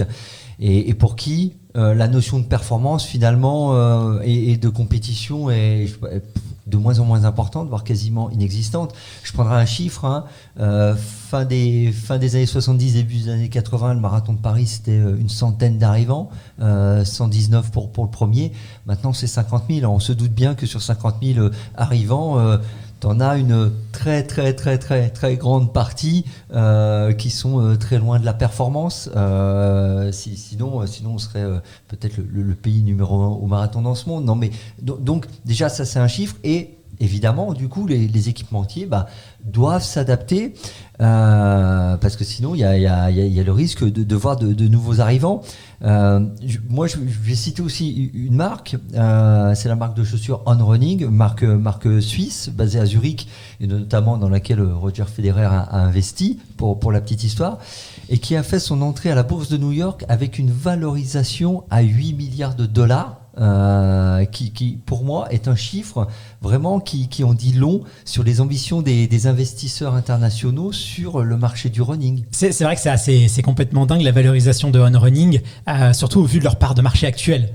[SPEAKER 6] et pour qui la notion de performance finalement et de compétition est de moins en moins importante, voire quasiment inexistante. Je prendrai un chiffre, fin des années 70, début des années 80, le marathon de Paris, c'était une centaine d'arrivants, 119 pour le premier. Maintenant, c'est 50 000. Alors, on se doute bien que sur 50 000 arrivants, t'en as une très très très très très grande partie qui sont très loin de la performance. Sinon on serait peut-être le pays numéro 1 au marathon dans ce monde. Non, mais donc déjà ça c'est un chiffre, et évidemment du coup les équipementiers doivent s'adapter parce que sinon il y a le risque de voir de nouveaux arrivants. Moi je vais citer aussi une marque, c'est la marque de chaussures On Running, marque suisse basée à Zurich, et notamment dans laquelle Roger Federer a investi pour la petite histoire, et qui a fait son entrée à la bourse de New York avec une valorisation à 8 milliards de dollars. Qui pour moi est un chiffre vraiment qui en dit long sur les ambitions des investisseurs internationaux sur le marché du running.
[SPEAKER 2] C'est vrai que c'est complètement dingue la valorisation de On Running, surtout au vu de leur part de marché actuelle.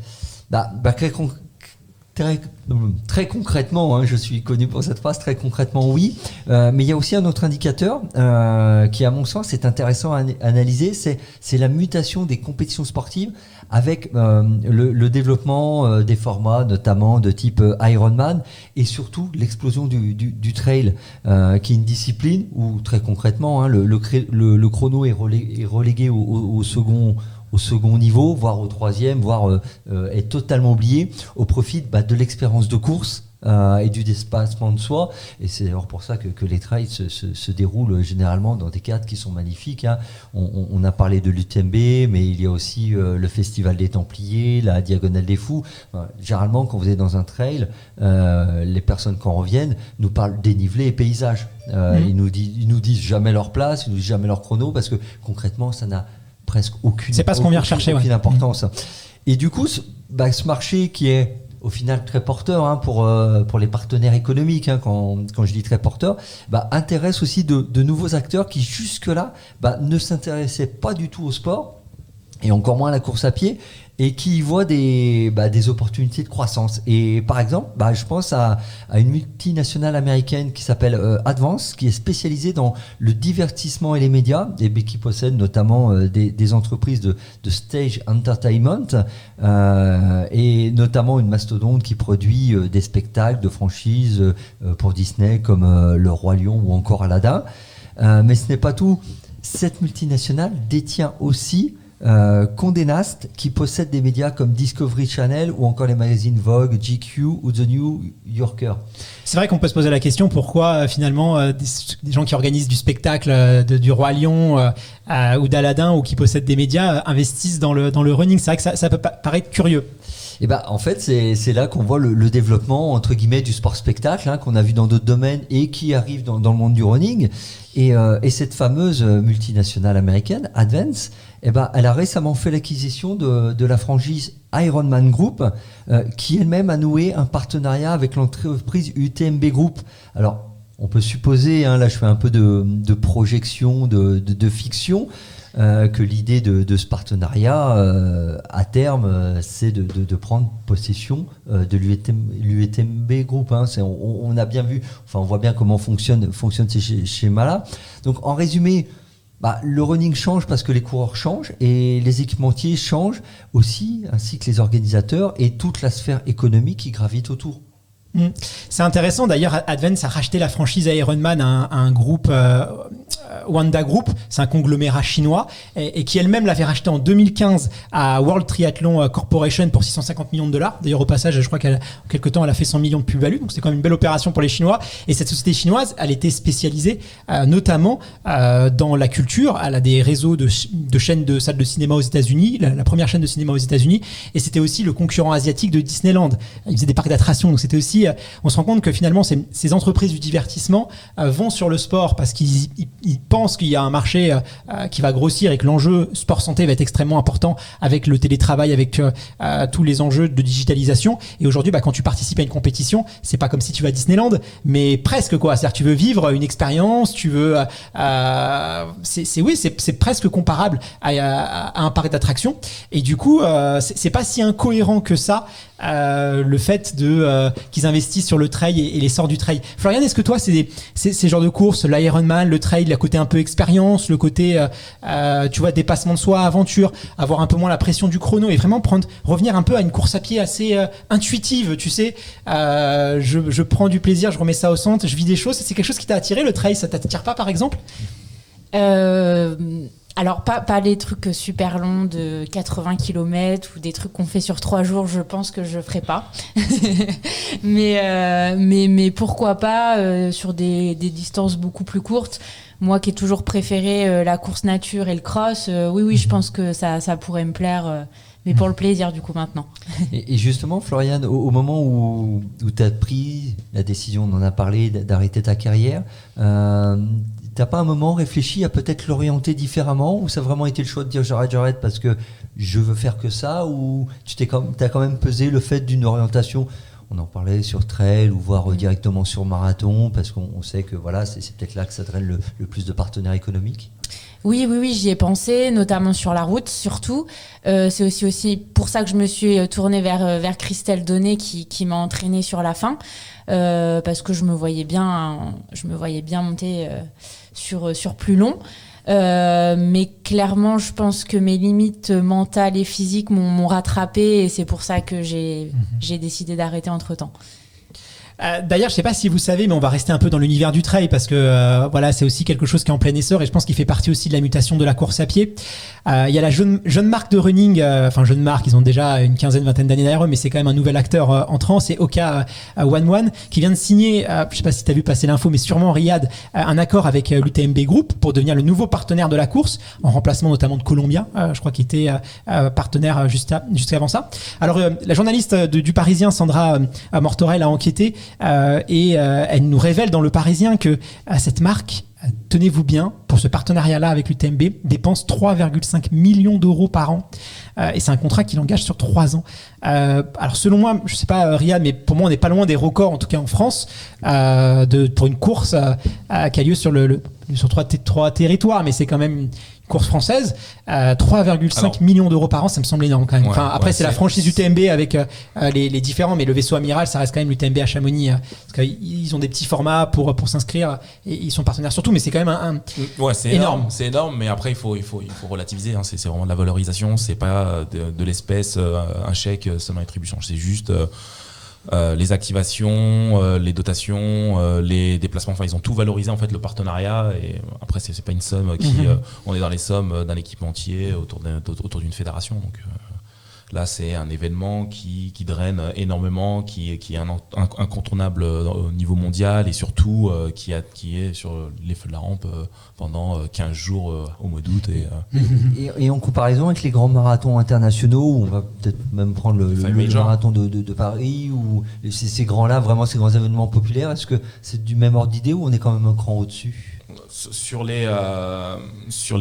[SPEAKER 6] Très concrètement, hein, je suis connu pour cette phrase, très concrètement oui, mais il y a aussi un autre indicateur qui à mon sens est intéressant à analyser, c'est la mutation des compétitions sportives avec le développement des formats notamment de type Ironman, et surtout l'explosion du trail qui est une discipline où très concrètement le chrono est relégué au second niveau, voire au troisième, voire est totalement oublié au profit de l'expérience de course et du dépassement de soi. Et c'est alors pour ça que les trails se déroulent généralement dans des cadres qui sont magnifiques, hein. On a parlé de l'UTMB, mais il y a aussi le Festival des Templiers, la Diagonale des Fous. Généralement, quand vous êtes dans un trail, les personnes qui en reviennent nous parlent dénivelé et paysage. Ils nous disent jamais leur place, ils nous disent jamais leur chrono, parce que concrètement, ça n'a presque aucune importance. Et du coup, ce marché qui est au final très porteur, hein, pour les partenaires économiques, hein, quand je dis très porteur, intéresse aussi de nouveaux acteurs qui jusque-là ne s'intéressaient pas du tout au sport, et encore moins à la course à pied, et qui y voient des opportunités de croissance. Et par exemple, je pense à une multinationale américaine qui s'appelle Advance, qui est spécialisée dans le divertissement et les médias, et qui possède notamment des entreprises de stage entertainment, et notamment une mastodonte qui produit des spectacles de franchises pour Disney comme Le Roi Lion ou encore Aladdin. Mais ce n'est pas tout. Cette multinationale détient aussi Condé Nast, qui possède des médias comme Discovery Channel ou encore les magazines Vogue, GQ ou The New Yorker.
[SPEAKER 2] C'est vrai qu'on peut se poser la question pourquoi finalement des gens qui organisent du spectacle du Roi Lion ou d'Aladin, ou qui possèdent des médias, investissent dans le running. C'est vrai que ça peut paraître curieux.
[SPEAKER 6] Et en fait, c'est là qu'on voit le développement entre guillemets du sport spectacle, hein, qu'on a vu dans d'autres domaines et qui arrive dans le monde du running. Et cette fameuse multinationale américaine, Advance, elle a récemment fait l'acquisition de la franchise Ironman Group, qui elle-même a noué un partenariat avec l'entreprise UTMB Group. Alors, on peut supposer, hein, là je fais un peu de projection, de fiction, que l'idée de ce partenariat, à terme, c'est de prendre possession de l'UTMB Group. Hein. On a bien vu, on voit bien comment fonctionnent ces schémas-là. Donc, en résumé, le running change parce que les coureurs changent et les équipementiers changent aussi, ainsi que les organisateurs et toute la sphère économique qui gravite autour.
[SPEAKER 2] C'est intéressant d'ailleurs, Advance a racheté la franchise Ironman à un groupe Wanda Group, c'est un conglomérat chinois et qui elle-même l'avait racheté en 2015 à World Triathlon Corporation pour 650 millions de dollars. D'ailleurs au passage je crois qu'elle quelque temps elle a fait 100 millions de plus-value, donc c'est quand même une belle opération pour les Chinois. Et cette société chinoise elle était spécialisée notamment dans la culture. Elle a des réseaux de chaînes de salles de cinéma aux États-Unis, la première chaîne de cinéma aux États-Unis, et c'était aussi le concurrent asiatique de Disneyland. Ils faisaient des parcs d'attractions, donc c'était aussi on se rend compte que finalement ces entreprises du divertissement vont sur le sport parce qu'ils pensent qu'il y a un marché qui va grossir et que l'enjeu sport santé va être extrêmement important avec le télétravail, avec tous les enjeux de digitalisation. Et aujourd'hui quand tu participes à une compétition, c'est pas comme si tu vas à Disneyland, mais presque quoi. C'est-à-dire que tu veux vivre une expérience, tu veux c'est presque comparable à un parc d'attractions. Et du coup c'est pas si incohérent que ça le fait qu'ils investissent sur le trail et l'essor du trail. Florian, est-ce que toi ces genres de courses, l'Ironman, le trail, le côté un peu expérience, le côté tu vois dépassement de soi, aventure, avoir un peu moins la pression du chrono et vraiment revenir un peu à une course à pied assez intuitive, tu sais, je prends du plaisir, je remets ça au centre, je vis des choses. C'est quelque chose qui t'a attiré, le trail? Ça t'attire pas par exemple?
[SPEAKER 4] Alors pas les trucs super longs de 80 km ou des trucs qu'on fait sur 3 jours, je pense que je ferai pas. mais pourquoi pas sur des distances beaucoup plus courtes. Moi qui ai toujours préféré la course nature et le cross, oui, je pense que ça pourrait me plaire, mais pour le plaisir du coup maintenant.
[SPEAKER 6] Et justement, Florian, au moment où tu as pris la décision, on en a parlé, d'arrêter ta carrière, t'as pas un moment réfléchi à peut-être l'orienter différemment, ou ça a vraiment été le choix de dire j'arrête parce que je veux faire que ça, ou t'as quand même pesé le fait d'une orientation, on en parlait sur trail ou voire directement sur marathon, parce qu'on sait que voilà, c'est peut-être là que ça draine le plus de partenaires économiques?
[SPEAKER 4] Oui, j'y ai pensé, notamment sur la route, surtout. C'est aussi pour ça que je me suis tournée vers Christelle Donnet qui m'a entraînée sur la fin, parce que je me voyais bien monter sur plus long. Mais clairement, je pense que mes limites mentales et physiques m'ont rattrapée, et c'est pour ça que j'ai décidé d'arrêter entre-temps.
[SPEAKER 2] D'ailleurs, je sais pas si vous savez, mais on va rester un peu dans l'univers du trail parce que voilà, c'est aussi quelque chose qui est en plein essor et je pense qu'il fait partie aussi de la mutation de la course à pied. Il y a la jeune marque de running, jeune marque, ils ont déjà une vingtaine d'années derrière eux, mais c'est quand même un nouvel acteur entrant, c'est Oka One qui vient de signer, je sais pas si tu as vu passer l'info, mais sûrement Riyad, un accord avec l'UTMB Group pour devenir le nouveau partenaire de la course, en remplacement notamment de Columbia, je crois qu'il était partenaire juste avant ça. Alors la journaliste du Parisien, Sandra Mortorel, a enquêté et elle nous révèle dans Le Parisien que cette marque, tenez-vous bien, pour ce partenariat-là avec l'UTMB, dépense 3,5 millions d'euros par an. Et c'est un contrat qui l'engage sur 3 ans. Alors selon moi, je sais pas Riyad, mais pour moi on n'est pas loin des records, en tout cas en France, pour une course qui a lieu sur 3 territoires, mais c'est quand même une course française. 3,5 millions d'euros par an, ça me semble énorme quand même. Après c'est la franchise UTMB avec les différents, mais le vaisseau amiral, ça reste quand même l'UTMB à Chamonix, parce qu'ils ont des petits formats pour s'inscrire et ils sont partenaires surtout, mais c'est quand même
[SPEAKER 5] c'est énorme. C'est énorme, mais après il faut relativiser, hein. C'est vraiment de la valorisation, c'est pas de l'espèce, un chèque seulement attribution, c'est juste les activations, les dotations, les déplacements, enfin ils ont tout valorisé en fait, le partenariat, et après c'est pas une somme qui on est dans les sommes d'un équipementier autour d'une fédération, donc là c'est un événement qui draine énormément, qui est incontournable au niveau mondial, et surtout qui est sur les feux de la rampe pendant 15 jours au mois d'août.
[SPEAKER 6] Et en comparaison avec les grands marathons internationaux, on va peut-être même prendre le marathon de Paris, ou ces grands-là, vraiment ces grands événements populaires, est-ce que c'est du même ordre d'idée ou on est quand même un cran au-dessus?
[SPEAKER 5] Sur les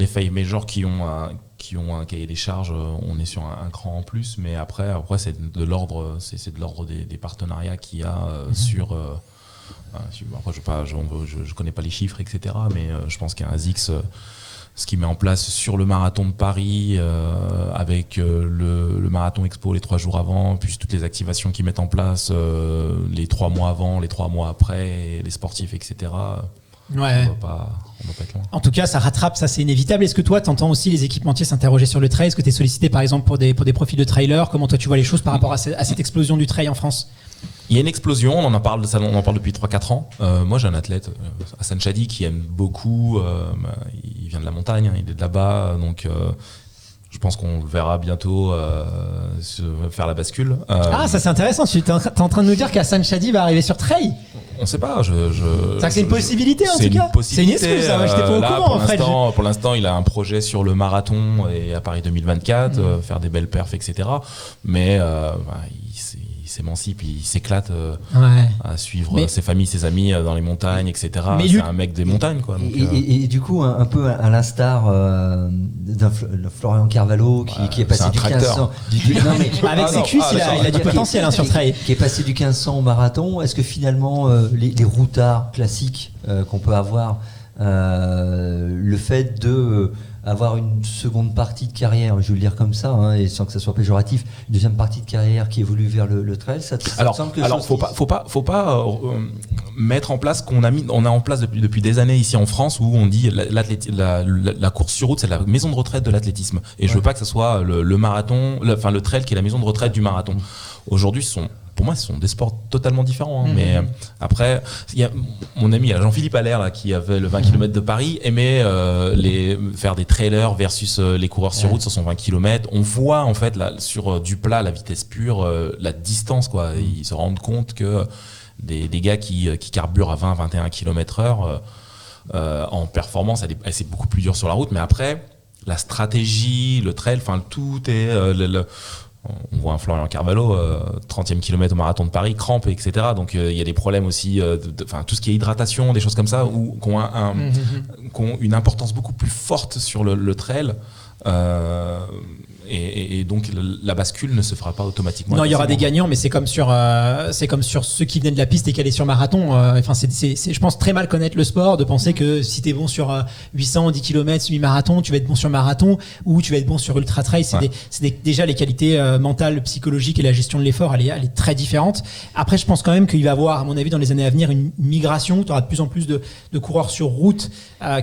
[SPEAKER 5] five majors qui ont un cahier des charges, on est sur un cran en plus, mais après c'est de l'ordre des partenariats qu'il y a sur après je connais pas les chiffres, etc., mais je pense qu'un ASICS, ce qu'il met en place sur le marathon de Paris, avec le marathon expo les 3 jours avant, puis toutes les activations qu'ils mettent en place les 3 mois avant, les 3 mois après, les sportifs, etc., on va pas être loin.
[SPEAKER 2] En tout cas, ça rattrape, ça c'est inévitable. Est-ce que toi, t'entends aussi les équipementiers s'interroger sur le trail? Est-ce que t'es sollicité par exemple pour des profils de trailer? Comment toi tu vois les choses par rapport à cette explosion du trail en France?
[SPEAKER 5] Il y a une explosion, on en parle depuis 3-4 ans. Moi, j'ai un athlète, Hassan Chadi, qui aime beaucoup. Il vient de la montagne, il est de là-bas, donc je pense qu'on le verra bientôt faire la bascule.
[SPEAKER 2] Ah, ça c'est intéressant. Tu es en train de nous dire qu'Hassan Chadi va arriver sur trail.
[SPEAKER 5] On sait pas.
[SPEAKER 2] C'est une possibilité en tout cas. C'est une excuse. Moi, j'étais pas au courant en fait.
[SPEAKER 5] Pour l'instant, il a un projet sur le marathon et à Paris 2024, faire des belles perfs, etc. Mais il s'émancipe, il s'éclate à suivre ses familles, ses amis dans les montagnes, etc. C'est un mec des montagnes, quoi. Donc,
[SPEAKER 6] et du coup, un peu à l'instar d'un Florian Carvalho qui est passé du 1500.
[SPEAKER 2] Avec ses cuisses, il a du potentiel sur trail.
[SPEAKER 6] Qui est passé du 1500 au marathon. Est-ce que finalement, les routards classiques qu'on peut avoir, le fait de avoir une seconde partie de carrière, je vais le dire comme ça, et sans que ça soit péjoratif, une deuxième partie de carrière qui évolue vers le trail, ça te semble que
[SPEAKER 5] faut pas mettre en place on a en place depuis des années ici en France où on dit la course sur route c'est la maison de retraite de l'athlétisme et je veux pas que ce soit le marathon, le trail qui est la maison de retraite du marathon. Aujourd'hui, pour moi, ce sont des sports totalement différents. Mais après, il y a mon ami Jean-Philippe Allaire là, qui avait le 20 km de Paris, aimait faire des trailers versus les coureurs sur route sur son 20 km. On voit en fait là, sur du plat la vitesse pure, la distance, quoi. Ils se rendent compte que des gars qui carburent à 20-21 km/h en performance, c'est beaucoup plus dur sur la route. Mais après, la stratégie, le trail, tout est... on voit un Florian Carvalho, 30e kilomètre au marathon de Paris, crampe, etc. Donc il y a des problèmes aussi, tout ce qui est hydratation, des choses comme ça, qui ont une importance beaucoup plus forte sur le trail. Et donc la bascule ne se fera pas automatiquement.
[SPEAKER 2] Non, il y aura des gagnants, mais c'est comme sur ceux qui venaient de la piste et qui allaient sur marathon. C'est je pense très mal connaître le sport, de penser que si t'es bon sur 800, 10 km semi-marathon, tu vas être bon sur marathon ou tu vas être bon sur ultra trail. Déjà les qualités mentales, psychologiques et la gestion de l'effort, elle est très différente. Après, je pense quand même qu'il va y avoir, à mon avis, dans les années à venir, une migration. Tu auras de plus en plus de coureurs sur route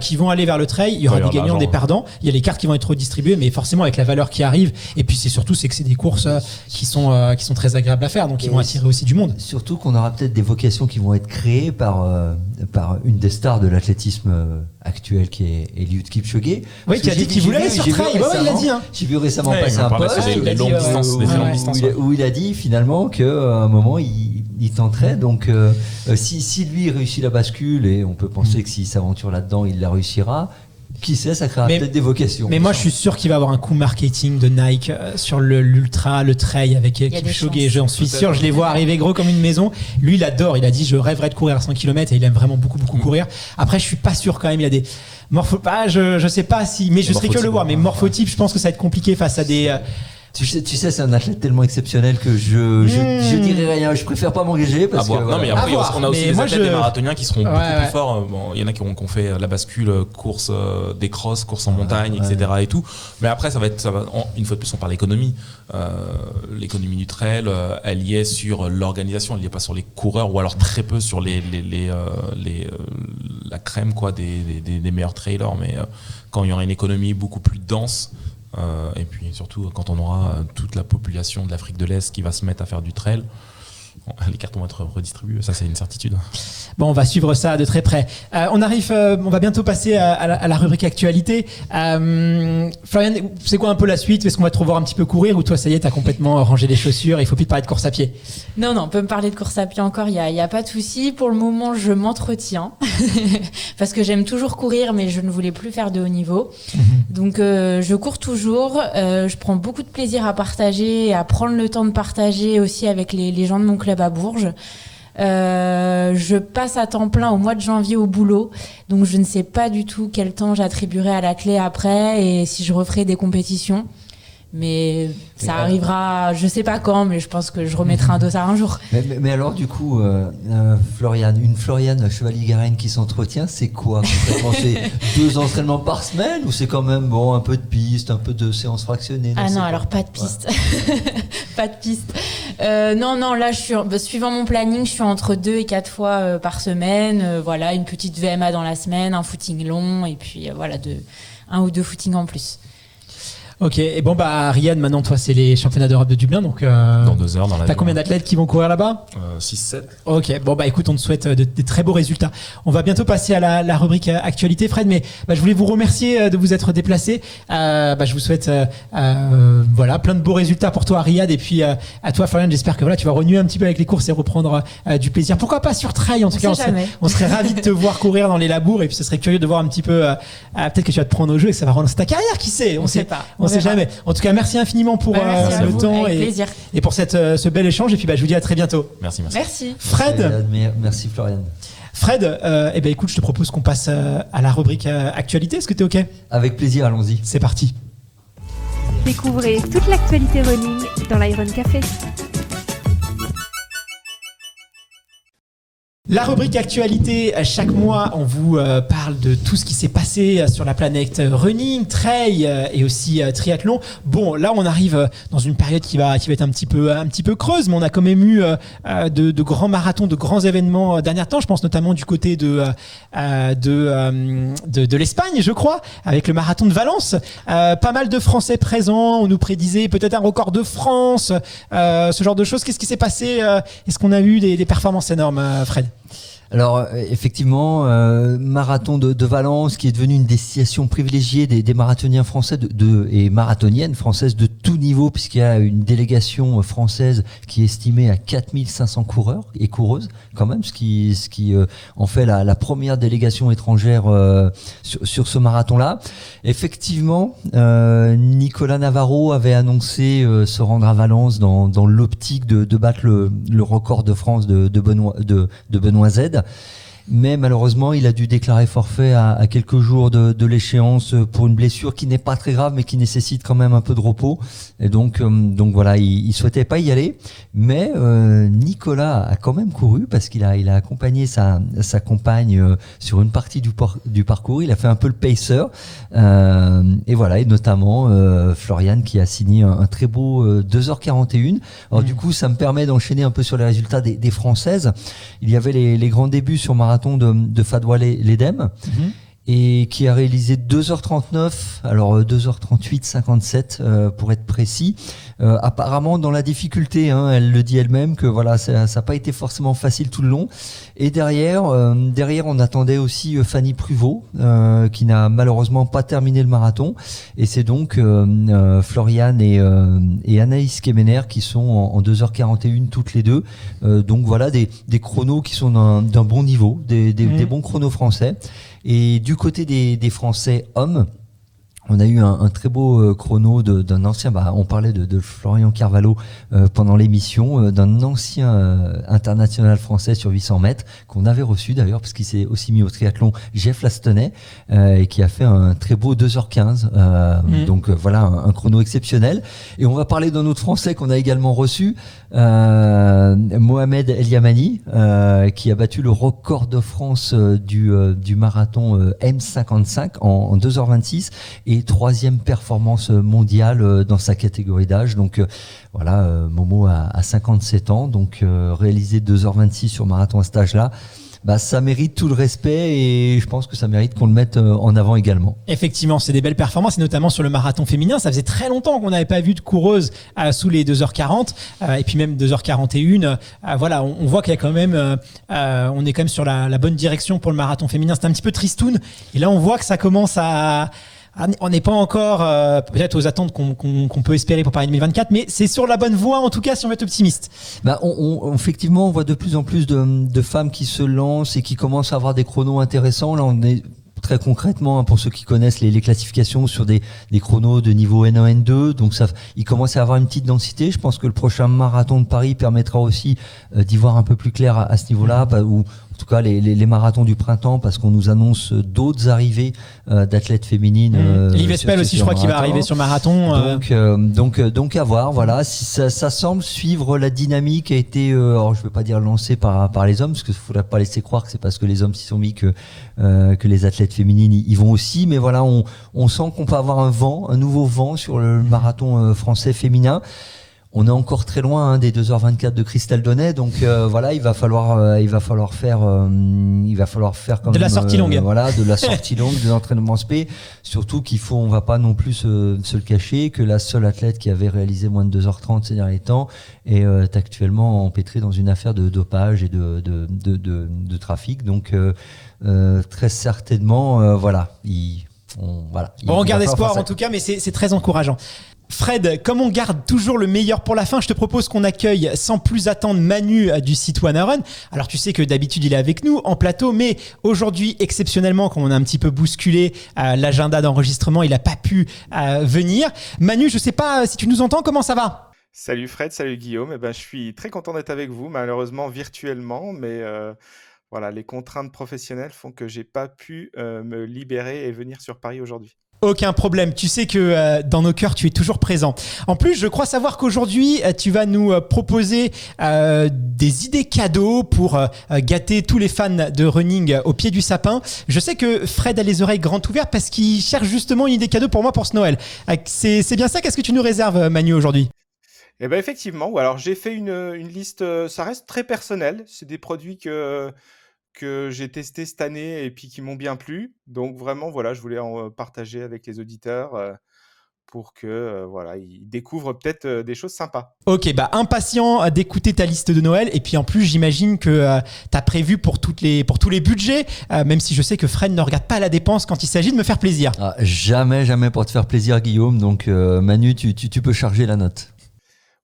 [SPEAKER 2] qui vont aller vers le trail. Il y aura des gagnants, des perdants. Il y a les cartes qui vont être redistribuées, mais forcément avec la valeur qui arrive. Et puis c'est que c'est des courses qui sont très agréables à faire, donc ils vont attirer aussi du monde.
[SPEAKER 6] Surtout qu'on aura peut-être des vocations qui vont être créées par une des stars de l'athlétisme actuel qui est Eliud Kipchoge.
[SPEAKER 2] Oui, qui a dit qu'il voulait aller sur trail. Il l'a dit.
[SPEAKER 6] J'ai vu récemment passer un post où il a dit finalement qu'à un moment il tenterait. Donc si lui réussit la bascule, et on peut penser que s'il s'aventure là-dedans, il la réussira. Qui sait, ça créera peut-être des vocations.
[SPEAKER 2] Mais moi, je suis sûr qu'il va avoir un coup marketing de Nike sur l'ultra, le trail avec Kipchoge. J'en suis sûr, je les vois arriver gros comme une maison. Lui, il adore. Il a dit, je rêverais de courir à 100 km et il aime vraiment beaucoup courir. Après, je suis pas sûr quand même. Il y a des je sais pas si, mais je serais que le voir. Mais morphotype, je pense que ça va être compliqué face à des.
[SPEAKER 6] Tu sais, c'est un athlète tellement exceptionnel que je dirais rien. Je préfère pas m'engager parce que.
[SPEAKER 5] Non, mais après, on a aussi des athlètes, des marathoniens qui seront beaucoup plus forts. Bon, il y en a qui ont fait la bascule, course, des crosses, course en montagne, etc. et tout. Mais après, une fois de plus, on parle d'économie. L'économie du trail, elle y est sur l'organisation, elle y est pas sur les coureurs ou alors très peu sur la crème, quoi, des meilleurs trailers. Mais quand il y aura une économie beaucoup plus dense, et puis surtout quand on aura toute la population de l'Afrique de l'Est qui va se mettre à faire du trail, les cartes vont être redistribuées, ça c'est une certitude.
[SPEAKER 2] Bon, on va suivre ça de très près. On va bientôt passer à la rubrique actualité. Florian, c'est quoi un peu la suite? Est-ce qu'on va te revoir un petit peu courir ou toi ça y est, t'as complètement rangé les chaussures et il faut plus te parler de course à pied?
[SPEAKER 4] Non, on peut me parler de course à pied encore, il y a pas de souci. Pour le moment, je m'entretiens parce que j'aime toujours courir, mais je ne voulais plus faire de haut niveau. Donc je cours toujours. Je prends beaucoup de plaisir à partager, à prendre le temps de partager aussi avec les gens de mon club à Bourges. Je passe à temps plein au mois de janvier au boulot, donc je ne sais pas du tout quel temps j'attribuerai à l'athlé après et si je referai des compétitions. Mais ça arrivera, je sais pas quand, mais je pense que je remettrai un dossard un jour.
[SPEAKER 6] Mais alors du coup, Floriane Chevalier-Garenne qui s'entretient, c'est quoi concrètement? C'est 2 entraînements par semaine ou c'est quand même un peu de piste, un peu de séances fractionnées?
[SPEAKER 4] Ah non, alors pas de piste. Pas de piste. Non, là je suis suivant mon planning, je suis entre 2 et 4 fois par semaine. Voilà, une petite VMA dans la semaine, un footing long et puis 1 ou 2 footings en plus.
[SPEAKER 2] Ok, et bon Riyad, maintenant toi c'est les championnats d'Europe de Dublin, donc
[SPEAKER 5] Dans 2 heures, dans la
[SPEAKER 2] t'as combien d'athlètes qui vont courir là-bas?
[SPEAKER 5] 6-7.
[SPEAKER 2] Ok, bon écoute, on te souhaite des très beaux résultats. On va bientôt passer à la rubrique actualité, Fred, mais je voulais vous remercier de vous être déplacé. Je vous souhaite plein de beaux résultats pour toi, Riyad, et puis à toi, Florian. J'espère que tu vas renouer un petit peu avec les courses et reprendre du plaisir. Pourquoi pas sur trail? En tout cas, on serait ravis de te voir courir dans les labours, et puis ce serait curieux de voir un petit peu. Peut-être que tu vas te prendre au jeu et que ça va relancer ta carrière. Qui sait? On sait pas. On sait jamais. En tout cas, merci infiniment pour le temps et pour ce bel échange. Et puis je vous dis à très bientôt.
[SPEAKER 5] Merci.
[SPEAKER 2] Fred.
[SPEAKER 6] Merci Florian.
[SPEAKER 2] Fred, écoute, je te propose qu'on passe à la rubrique actualité. Est-ce que tu es OK?
[SPEAKER 6] Avec plaisir, allons-y.
[SPEAKER 2] C'est parti.
[SPEAKER 3] Découvrez toute l'actualité running dans l'Iron Café.
[SPEAKER 2] La rubrique actualité, chaque mois, on vous parle de tout ce qui s'est passé sur la planète running, trail et aussi triathlon. Bon, là, on arrive dans une période qui va être un petit peu creuse, mais on a quand même eu de grands marathons, de grands événements derniers temps. Je pense notamment du côté de l'Espagne, je crois, avec le marathon de Valence. Pas mal de Français présents. On nous prédisait peut-être un record de France, ce genre de choses. Qu'est-ce qui s'est passé? Est-ce qu'on a eu des performances énormes, Fred?
[SPEAKER 6] Alors effectivement, marathon de Valence qui est devenu une destination privilégiée des marathoniens français et marathoniennes françaises de tout niveau, puisqu'il y a une délégation française qui est estimée à 4500 coureurs et coureuses quand même, ce qui en fait la première délégation étrangère sur ce marathon-là. Effectivement, Nicolas Navarro avait annoncé se rendre à Valence dans l'optique de battre le record de France de Benoît Z. Mais malheureusement, il a dû déclarer forfait à quelques jours de l'échéance pour une blessure qui n'est pas très grave, mais qui nécessite quand même un peu de repos. Et donc voilà, il souhaitait pas y aller. Mais Nicolas a quand même couru parce qu'il a accompagné sa compagne sur une partie du parcours. Il a fait un peu le pacer. Et voilà, et notamment Florian qui a signé un très beau 2h41. Alors du coup, ça me permet d'enchaîner un peu sur les résultats des Françaises. Il y avait les grands débuts sur marathon de Fadwa Ledem, et qui a réalisé 2h39, alors 2h38 57 pour être précis. Apparemment dans la difficulté, elle le dit elle-même que voilà, ça n'a pas été forcément facile tout le long. Et derrière on attendait aussi Fanny Pruvot qui n'a malheureusement pas terminé le marathon. Et c'est donc Florian et Anaïs Kemener qui sont en 2h41 toutes les deux. Donc voilà des chronos qui sont d'un bon niveau, des bons chronos français. Et du côté des Français hommes, on a eu un très beau chrono d'un ancien, on parlait de Florian Carvalho pendant l'émission, d'un ancien international français sur 800 mètres, qu'on avait reçu d'ailleurs, parce qu'il s'est aussi mis au triathlon, Jeff Lastonnet, et qui a fait un très beau 2h15. Donc voilà, un chrono exceptionnel. Et on va parler d'un autre Français qu'on a également reçu, Mohamed El Yamani, qui a battu le record de France du marathon M55 en 2h26, et troisième performance mondiale dans sa catégorie d'âge. Donc voilà, Momo a 57 ans, donc réaliser 2h26 sur marathon à cet âge-là, ça mérite tout le respect, et je pense que ça mérite qu'on le mette en avant également.
[SPEAKER 2] Effectivement, c'est des belles performances, et notamment sur le marathon féminin. Ça faisait très longtemps qu'on n'avait pas vu de coureuse sous les 2h40, et puis même 2h41. Voilà, on voit qu'il y a quand même, on est quand même sur la bonne direction pour le marathon féminin. C'était un petit peu tristoun, et là on voit que ça commence on n'est pas encore peut-être aux attentes qu'on peut espérer pour Paris 2024, mais c'est sur la bonne voie en tout cas si on veut être optimiste.
[SPEAKER 6] Effectivement, on voit de plus en plus de femmes qui se lancent et qui commencent à avoir des chronos intéressants. Là, on est très concrètement, pour ceux qui connaissent les classifications, sur des chronos de niveau N1, N2, donc il commence à avoir une petite densité. Je pense que le prochain marathon de Paris permettra aussi d'y voir un peu plus clair à ce niveau-là, ou en tout cas les marathons du printemps, parce qu'on nous annonce d'autres arrivées d'athlètes féminines.
[SPEAKER 2] Liv Espel aussi, je crois, qui va arriver sur marathon.
[SPEAKER 6] Donc à voir. Voilà, si ça semble suivre la dynamique qui a été, alors je veux pas dire lancée par les hommes, parce qu'il faudrait pas laisser croire que c'est parce que les hommes s'y sont mis que les athlètes féminines y vont aussi. Mais voilà, on sent qu'on peut avoir un nouveau vent sur le marathon français féminin. On est encore très loin des 2h24 de Christelle Donnet, donc voilà, il va falloir faire quand
[SPEAKER 2] de
[SPEAKER 6] même,
[SPEAKER 2] la sortie longue.
[SPEAKER 6] Voilà, de la sortie longue, de l'entraînement spé. Surtout on va pas non plus se le cacher, que la seule athlète qui avait réalisé moins de 2h30 ces derniers temps est actuellement empêtrée dans une affaire de dopage et de trafic. Donc très certainement, voilà.
[SPEAKER 2] On garde espoir en tout cas, mais c'est très encourageant. Fred, comme on garde toujours le meilleur pour la fin, je te propose qu'on accueille sans plus attendre Manu du site Wanna Run. Alors tu sais que d'habitude il est avec nous en plateau, mais aujourd'hui exceptionnellement, quand on a un petit peu bousculé l'agenda d'enregistrement, il n'a pas pu venir. Manu, je sais pas si tu nous entends, comment ça va ?
[SPEAKER 1] Salut Fred, salut Guillaume. Je suis très content d'être avec vous, malheureusement virtuellement, mais voilà, les contraintes professionnelles font que j'ai pas pu me libérer et venir sur Paris aujourd'hui.
[SPEAKER 2] Aucun problème, tu sais que dans nos cœurs, tu es toujours présent. En plus, je crois savoir qu'aujourd'hui, tu vas nous proposer des idées cadeaux pour gâter tous les fans de running au pied du sapin. Je sais que Fred a les oreilles grandes ouvertes parce qu'il cherche justement une idée cadeau pour moi pour ce Noël. C'est bien ça, qu'est-ce que tu nous réserves, Manu, aujourd'hui ?
[SPEAKER 1] Effectivement, alors j'ai fait une liste, ça reste très personnel, c'est des produits que j'ai testés cette année et puis qui m'ont bien plu. Donc vraiment, voilà, je voulais en partager avec les auditeurs pour que voilà, ils découvrent peut-être des choses sympas.
[SPEAKER 2] Ok, impatient d'écouter ta liste de Noël. Et puis en plus, j'imagine que tu as prévu pour tous les budgets, même si je sais que Fred ne regarde pas la dépense quand il s'agit de me faire plaisir.
[SPEAKER 6] Jamais pour te faire plaisir, Guillaume. Donc Manu, tu peux charger la note.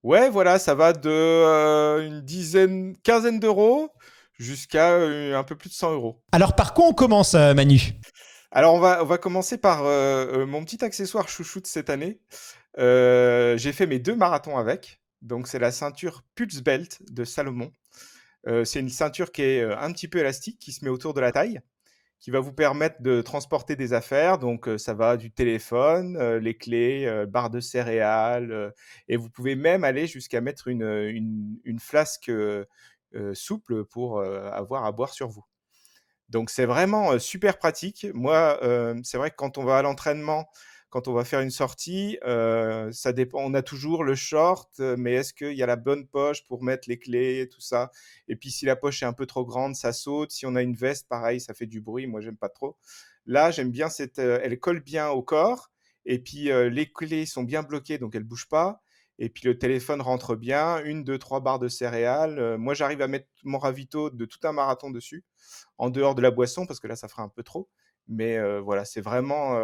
[SPEAKER 1] Ouais, voilà, ça va de quinzaine d'euros jusqu'à un peu plus de 100 euros.
[SPEAKER 2] Alors par quoi on commence, Manu ?
[SPEAKER 1] Alors on va commencer par mon petit accessoire chouchou de cette année. J'ai fait mes 2 marathons avec. Donc c'est la ceinture Pulse Belt de Salomon. C'est une ceinture qui est un petit peu élastique, qui se met autour de la taille, qui va vous permettre de transporter des affaires. Donc ça va du téléphone, les clés, barre de céréales, et vous pouvez même aller jusqu'à mettre une flasque souple pour avoir à boire sur vous. Donc c'est vraiment super pratique. Moi, c'est vrai que quand on va à l'entraînement, quand on va faire une sortie, ça dépend. On a toujours le short, mais est-ce qu'il y a la bonne poche pour mettre les clés et tout ça ? Et puis si la poche est un peu trop grande, ça saute. Si on a une veste, pareil, ça fait du bruit. Moi, j'aime pas trop. Là, j'aime bien elle colle bien au corps. Et puis les clés sont bien bloquées, donc elles bougent pas. Et puis le téléphone rentre bien. 1, 2, 3 barres de céréales. Moi, j'arrive à mettre mon ravito de tout un marathon dessus, en dehors de la boisson, parce que là, ça fera un peu trop. Mais voilà, c'est vraiment...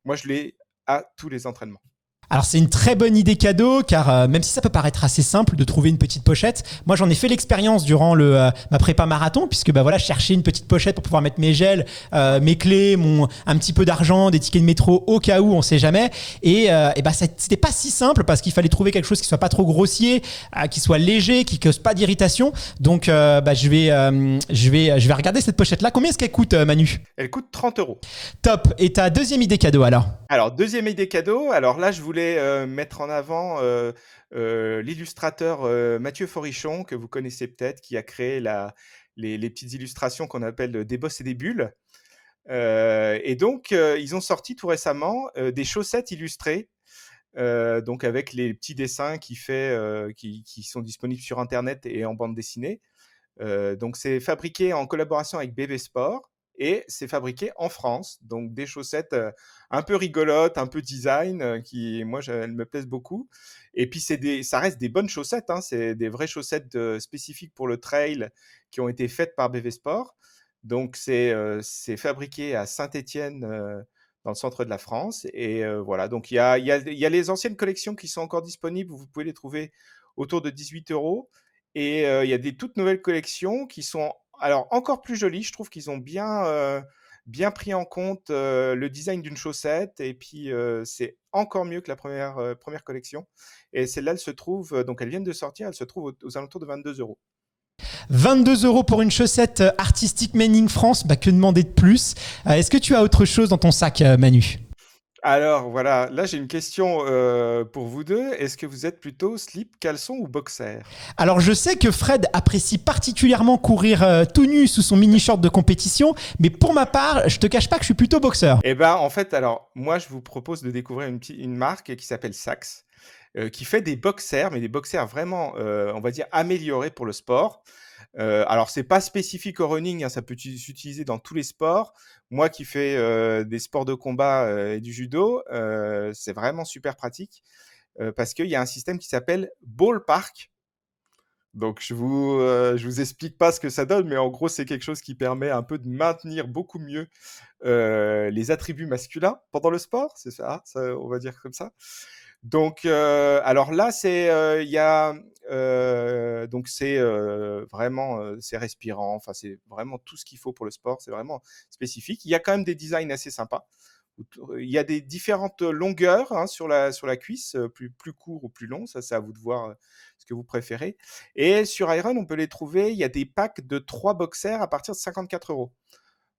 [SPEAKER 1] moi, je l'ai à tous les entraînements.
[SPEAKER 2] Alors c'est une très bonne idée cadeau car même si ça peut paraître assez simple de trouver une petite pochette, moi j'en ai fait l'expérience durant ma prépa marathon puisque je cherchais une petite pochette pour pouvoir mettre mes gels, mes clés, un petit peu d'argent, des tickets de métro au cas où on sait jamais et c'était pas si simple parce qu'il fallait trouver quelque chose qui soit pas trop grossier, qui soit léger, qui cause pas d'irritation. Donc je vais regarder cette pochette là. Combien est-ce qu'elle coûte, Manu ?
[SPEAKER 1] Elle coûte 30 euros.
[SPEAKER 2] Top. Et ta deuxième idée cadeau alors ?
[SPEAKER 1] Alors deuxième idée cadeau, alors là je voulais mettre en avant l'illustrateur Mathieu Forichon, que vous connaissez peut-être, qui a créé les petites illustrations qu'on appelle des bosses et des bulles. Et donc, ils ont sorti tout récemment des chaussettes illustrées, donc avec les petits dessins qui sont disponibles sur Internet et en bande dessinée. Donc, c'est fabriqué en collaboration avec BB Sport. Et c'est fabriqué en France, donc des chaussettes un peu rigolotes, un peu design, qui, moi, elles me plaisent beaucoup. Et puis, ça reste des bonnes chaussettes, hein, c'est des vraies chaussettes spécifiques pour le trail qui ont été faites par BV Sport. Donc, c'est fabriqué à Saint-Étienne, dans le centre de la France. Et voilà, donc il y a les anciennes collections qui sont encore disponibles, vous pouvez les trouver autour de 18 €. Et il y a des toutes nouvelles collections qui sont alors encore plus jolies. Je trouve qu'ils ont bien pris en compte le design d'une chaussette. Et puis, c'est encore mieux que la première collection. Et celle-là, elle se trouve, donc elles viennent de sortir, elle se trouve aux alentours de 22 €.
[SPEAKER 2] 22 € pour une chaussette artistique Made in France, que demander de plus ? Est-ce que tu as autre chose dans ton sac, Manu ?
[SPEAKER 1] Alors voilà, là j'ai une question pour vous deux. Est-ce que vous êtes plutôt slip, caleçon ou boxer ?
[SPEAKER 2] Alors je sais que Fred apprécie particulièrement courir tout nu sous son mini-short de compétition, mais pour ma part, je te cache pas que je suis plutôt boxeur.
[SPEAKER 1] Eh ben en fait, alors moi je vous propose de découvrir une marque qui s'appelle Sax. qui fait des boxers, mais des boxers vraiment, on va dire, améliorés pour le sport. Alors, c'est pas spécifique au running, hein, ça peut s'utiliser dans tous les sports. Moi qui fais des sports de combat et du judo, c'est vraiment super pratique parce qu'il y a un système qui s'appelle Ballpark. Donc, je vous explique pas ce que ça donne, mais en gros, c'est quelque chose qui permet un peu de maintenir beaucoup mieux les attributs masculins pendant le sport. C'est ça, on va dire comme ça. Donc, alors là, il y a, donc c'est vraiment, c'est respirant. Enfin, c'est vraiment tout ce qu'il faut pour le sport. C'est vraiment spécifique. Il y a quand même des designs assez sympas. Il y a des différentes longueurs hein, sur la cuisse, plus court ou plus long. Ça, c'est à vous de voir ce que vous préférez. Et sur Iron, on peut les trouver. Il y a des packs de 3 boxers à partir de 54 €.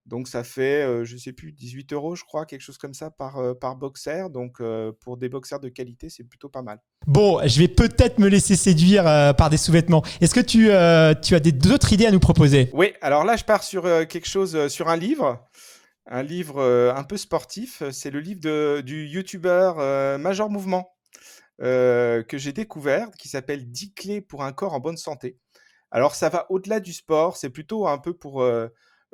[SPEAKER 1] Donc ça fait, je sais plus, 18 €, je crois, quelque chose comme ça par boxer. Donc pour des boxers de qualité, c'est plutôt pas mal.
[SPEAKER 2] Bon, je vais peut-être me laisser séduire par des sous-vêtements. Est-ce que tu as d'autres idées à nous proposer?
[SPEAKER 1] Oui, alors là, je pars sur quelque chose, sur un livre un peu sportif. C'est le livre du youtubeur Major Mouvement que j'ai découvert, qui s'appelle 10 clés pour un corps en bonne santé. Alors ça va au-delà du sport, c'est plutôt un peu pour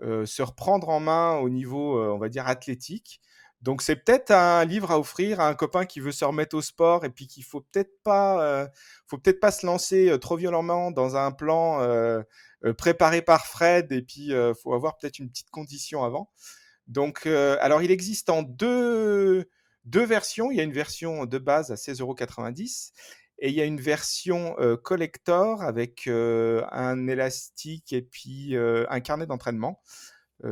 [SPEAKER 1] se reprendre en main au niveau, on va dire, athlétique. Donc c'est peut-être un livre à offrir à un copain qui veut se remettre au sport et puis qu'il faut peut-être pas se lancer trop violemment dans un plan préparé par Fred et puis faut avoir peut-être une petite condition avant. Donc, alors il existe en deux versions. Il y a une version de base à 16,90 € et il y a une version collector avec un élastique et puis un carnet d'entraînement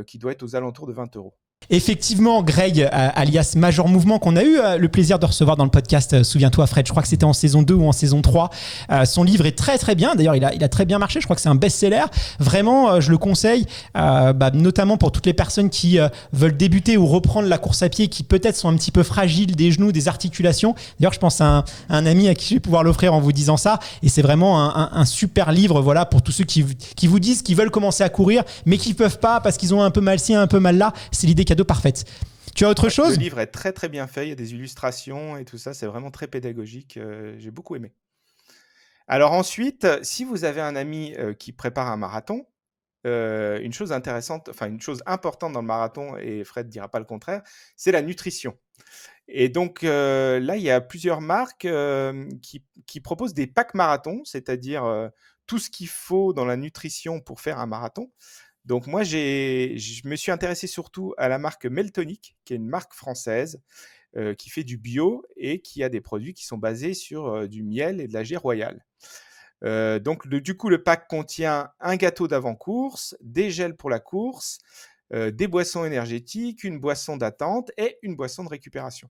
[SPEAKER 1] qui doit être aux alentours de 20 €.
[SPEAKER 2] Effectivement, Greg, alias Major Mouvement, qu'on a eu le plaisir de recevoir dans le podcast, souviens-toi Fred, je crois que c'était en saison 2 ou en saison 3. Son livre est très très bien, d'ailleurs il a très bien marché, je crois que c'est un best-seller. Vraiment, je le conseille, notamment pour toutes les personnes qui veulent débuter ou reprendre la course à pied, qui peut-être sont un petit peu fragiles des genoux, des articulations. D'ailleurs, je pense à un ami à qui je vais pouvoir l'offrir en vous disant ça. Et c'est vraiment un super livre, voilà, pour tous ceux qui vous disent qu'ils veulent commencer à courir, mais qui ne peuvent pas parce qu'ils ont un peu mal ci, un peu mal là. C'est l'idée cadeau parfaite. Tu as autre chose?
[SPEAKER 1] Le livre est très très bien fait, il y a des illustrations et tout ça, c'est vraiment très pédagogique, j'ai beaucoup aimé. Alors ensuite, si vous avez un ami qui prépare un marathon, une chose intéressante, enfin une chose importante dans le marathon, et Fred ne dira pas le contraire, c'est la nutrition. Et donc là, il y a plusieurs marques qui proposent des packs marathon, c'est-à-dire tout ce qu'il faut dans la nutrition pour faire un marathon. Donc moi, je me suis intéressé surtout à la marque Meltonic, qui est une marque française qui fait du bio et qui a des produits qui sont basés sur du miel et de la gé royale. Donc du coup, le pack contient un gâteau d'avant-course, des gels pour la course, des boissons énergétiques, une boisson d'attente et une boisson de récupération.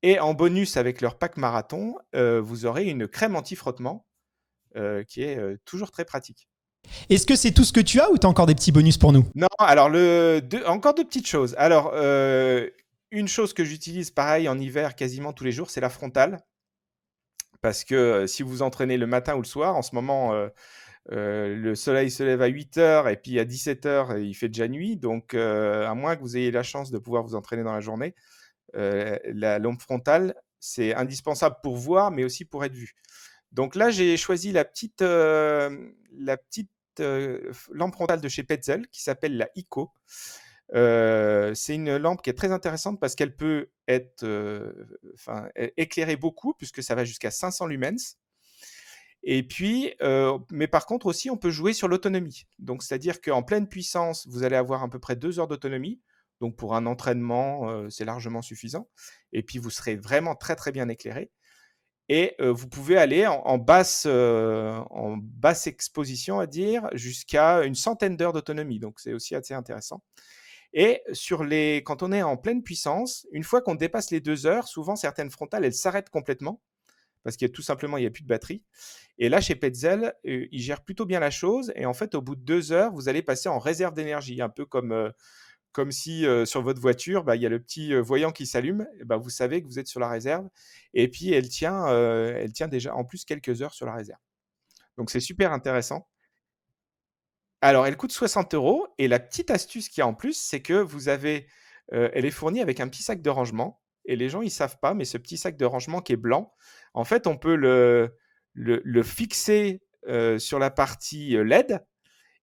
[SPEAKER 1] Et en bonus avec leur pack marathon, vous aurez une crème anti-frottement qui est toujours très pratique.
[SPEAKER 2] Est-ce que c'est tout ce que tu as ou tu as encore des petits bonus pour nous?
[SPEAKER 1] Non, alors encore deux petites choses. Alors, une chose que j'utilise pareil en hiver quasiment tous les jours, c'est la frontale. Parce que si vous entraînez le matin ou le soir, en ce moment, le soleil se lève à 8 h et puis à 17 h, il fait déjà nuit. Donc, à moins que vous ayez la chance de pouvoir vous entraîner dans la journée, la lampe frontale, c'est indispensable pour voir, mais aussi pour être vu. Donc là, j'ai choisi la petite lampe frontale de chez Petzl qui s'appelle la ICO. C'est une lampe qui est très intéressante parce qu'elle peut être éclairer beaucoup puisque ça va jusqu'à 500 lumens. Et puis, mais par contre aussi, on peut jouer sur l'autonomie. Donc, c'est-à-dire qu'en pleine puissance, vous allez avoir à peu près 2 heures d'autonomie. Donc, pour un entraînement, c'est largement suffisant. Et puis, vous serez vraiment très, très bien éclairé. Et vous pouvez aller en basse exposition, à dire, jusqu'à une centaine d'heures d'autonomie. Donc, c'est aussi assez intéressant. Et quand on est en pleine puissance, une fois qu'on dépasse les 2 heures, souvent, certaines frontales, elles s'arrêtent complètement parce qu'il y a tout simplement, il n'y a plus de batterie. Et là, chez Petzl, ils gèrent plutôt bien la chose. Et en fait, au bout de 2 heures, vous allez passer en réserve d'énergie, un peu comme si sur votre voiture, il y a le petit voyant qui s'allume, vous savez que vous êtes sur la réserve. Et puis, elle tient déjà en plus quelques heures sur la réserve. Donc, c'est super intéressant. Alors, elle coûte 60 € et la petite astuce qu'il y a en plus, c'est que elle est fournie avec un petit sac de rangement. Et les gens, ils ne savent pas, mais ce petit sac de rangement qui est blanc, En fait, on peut le fixer sur la partie LED,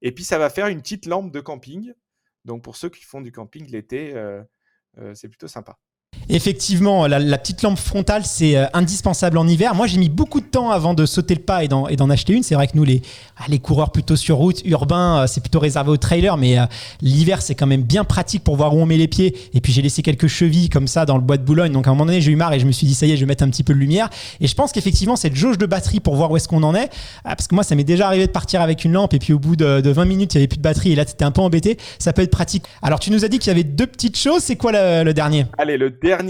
[SPEAKER 1] et puis ça va faire une petite lampe de camping. Donc pour ceux qui font du camping l'été, c'est plutôt sympa.
[SPEAKER 2] Effectivement, la petite lampe frontale, c'est indispensable en hiver. Moi, j'ai mis beaucoup de temps avant de sauter le pas et d'en acheter une. C'est vrai que nous, les coureurs plutôt sur route, urbains, c'est plutôt réservé aux trailers. Mais l'hiver, c'est quand même bien pratique pour voir où on met les pieds. Et puis, j'ai laissé quelques chevilles comme ça dans le bois de Boulogne. Donc, à un moment donné, j'ai eu marre et je me suis dit, ça y est, je vais mettre un petit peu de lumière. Et je pense qu'effectivement, cette jauge de batterie pour voir où est-ce qu'on en est, parce que moi, ça m'est déjà arrivé de partir avec une lampe et puis au bout de 20 minutes, il n'y avait plus de batterie et là, tu étais un peu embêté. Ça peut être pratique. Alors, tu nous as dit qu'il y avait 2 petites choses. C'est quoi le dernier ?
[SPEAKER 1] Allez, le dernier.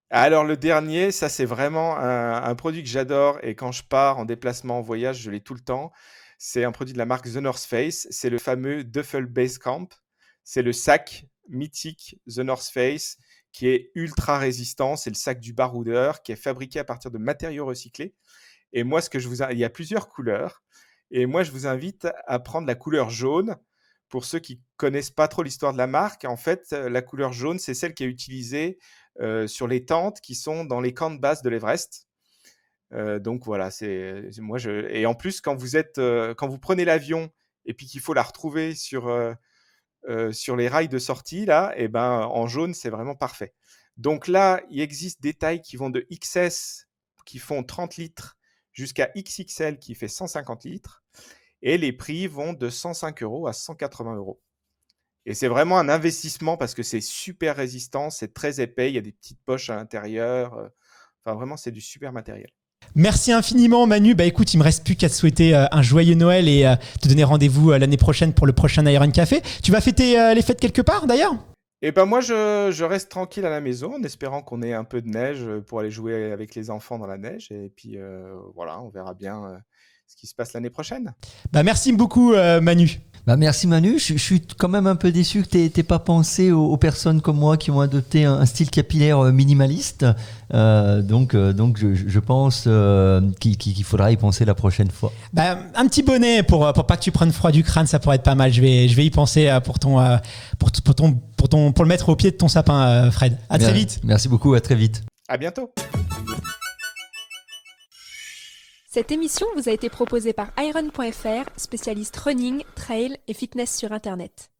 [SPEAKER 1] Alors le dernier, ça c'est vraiment un produit que j'adore et quand je pars en déplacement, en voyage, je l'ai tout le temps. C'est un produit de la marque The North Face. C'est le fameux Duffel Base Camp. C'est le sac mythique The North Face qui est ultra résistant. C'est le sac du baroudeur qui est fabriqué à partir de matériaux recyclés. Et moi, il y a plusieurs couleurs. Et moi, je vous invite à prendre la couleur jaune. Pour ceux qui connaissent pas trop l'histoire de la marque, en fait, la couleur jaune, c'est celle qui est utilisée sur les tentes qui sont dans les camps de base de l'Everest. Donc voilà, et en plus quand vous prenez l'avion et puis qu'il faut la retrouver sur les rails de sortie là, et ben en jaune c'est vraiment parfait. Donc là, il existe des tailles qui vont de XS qui font 30 litres jusqu'à XXL qui fait 150 litres et les prix vont de 105 € à 180 €. Et c'est vraiment un investissement parce que c'est super résistant, c'est très épais, il y a des petites poches à l'intérieur. Enfin, vraiment, c'est du super matériel.
[SPEAKER 2] Merci infiniment Manu. Bah écoute, il me reste plus qu'à te souhaiter un joyeux Noël et te donner rendez-vous l'année prochaine pour le prochain Iron Café. Tu vas fêter les fêtes quelque part d'ailleurs ?
[SPEAKER 1] Et ben moi, je reste tranquille à la maison en espérant qu'on ait un peu de neige pour aller jouer avec les enfants dans la neige. Et puis voilà, on verra bien ce qui se passe l'année prochaine.
[SPEAKER 2] Bah merci beaucoup Manu.
[SPEAKER 6] Bah merci Manu, je suis quand même un peu déçu que t'aies pas pensé aux personnes comme moi qui ont adopté un style capillaire minimaliste. Donc je pense qu'il faudra y penser la prochaine fois.
[SPEAKER 2] Bah, un petit bonnet pour pas que tu prennes froid du crâne, ça pourrait être pas mal. Je vais y penser pour le mettre au pied de ton sapin, Fred. À très vite.
[SPEAKER 6] Merci beaucoup, à très vite.
[SPEAKER 1] À bientôt.
[SPEAKER 3] Cette émission vous a été proposée par Iron.fr, spécialiste running, trail et fitness sur Internet.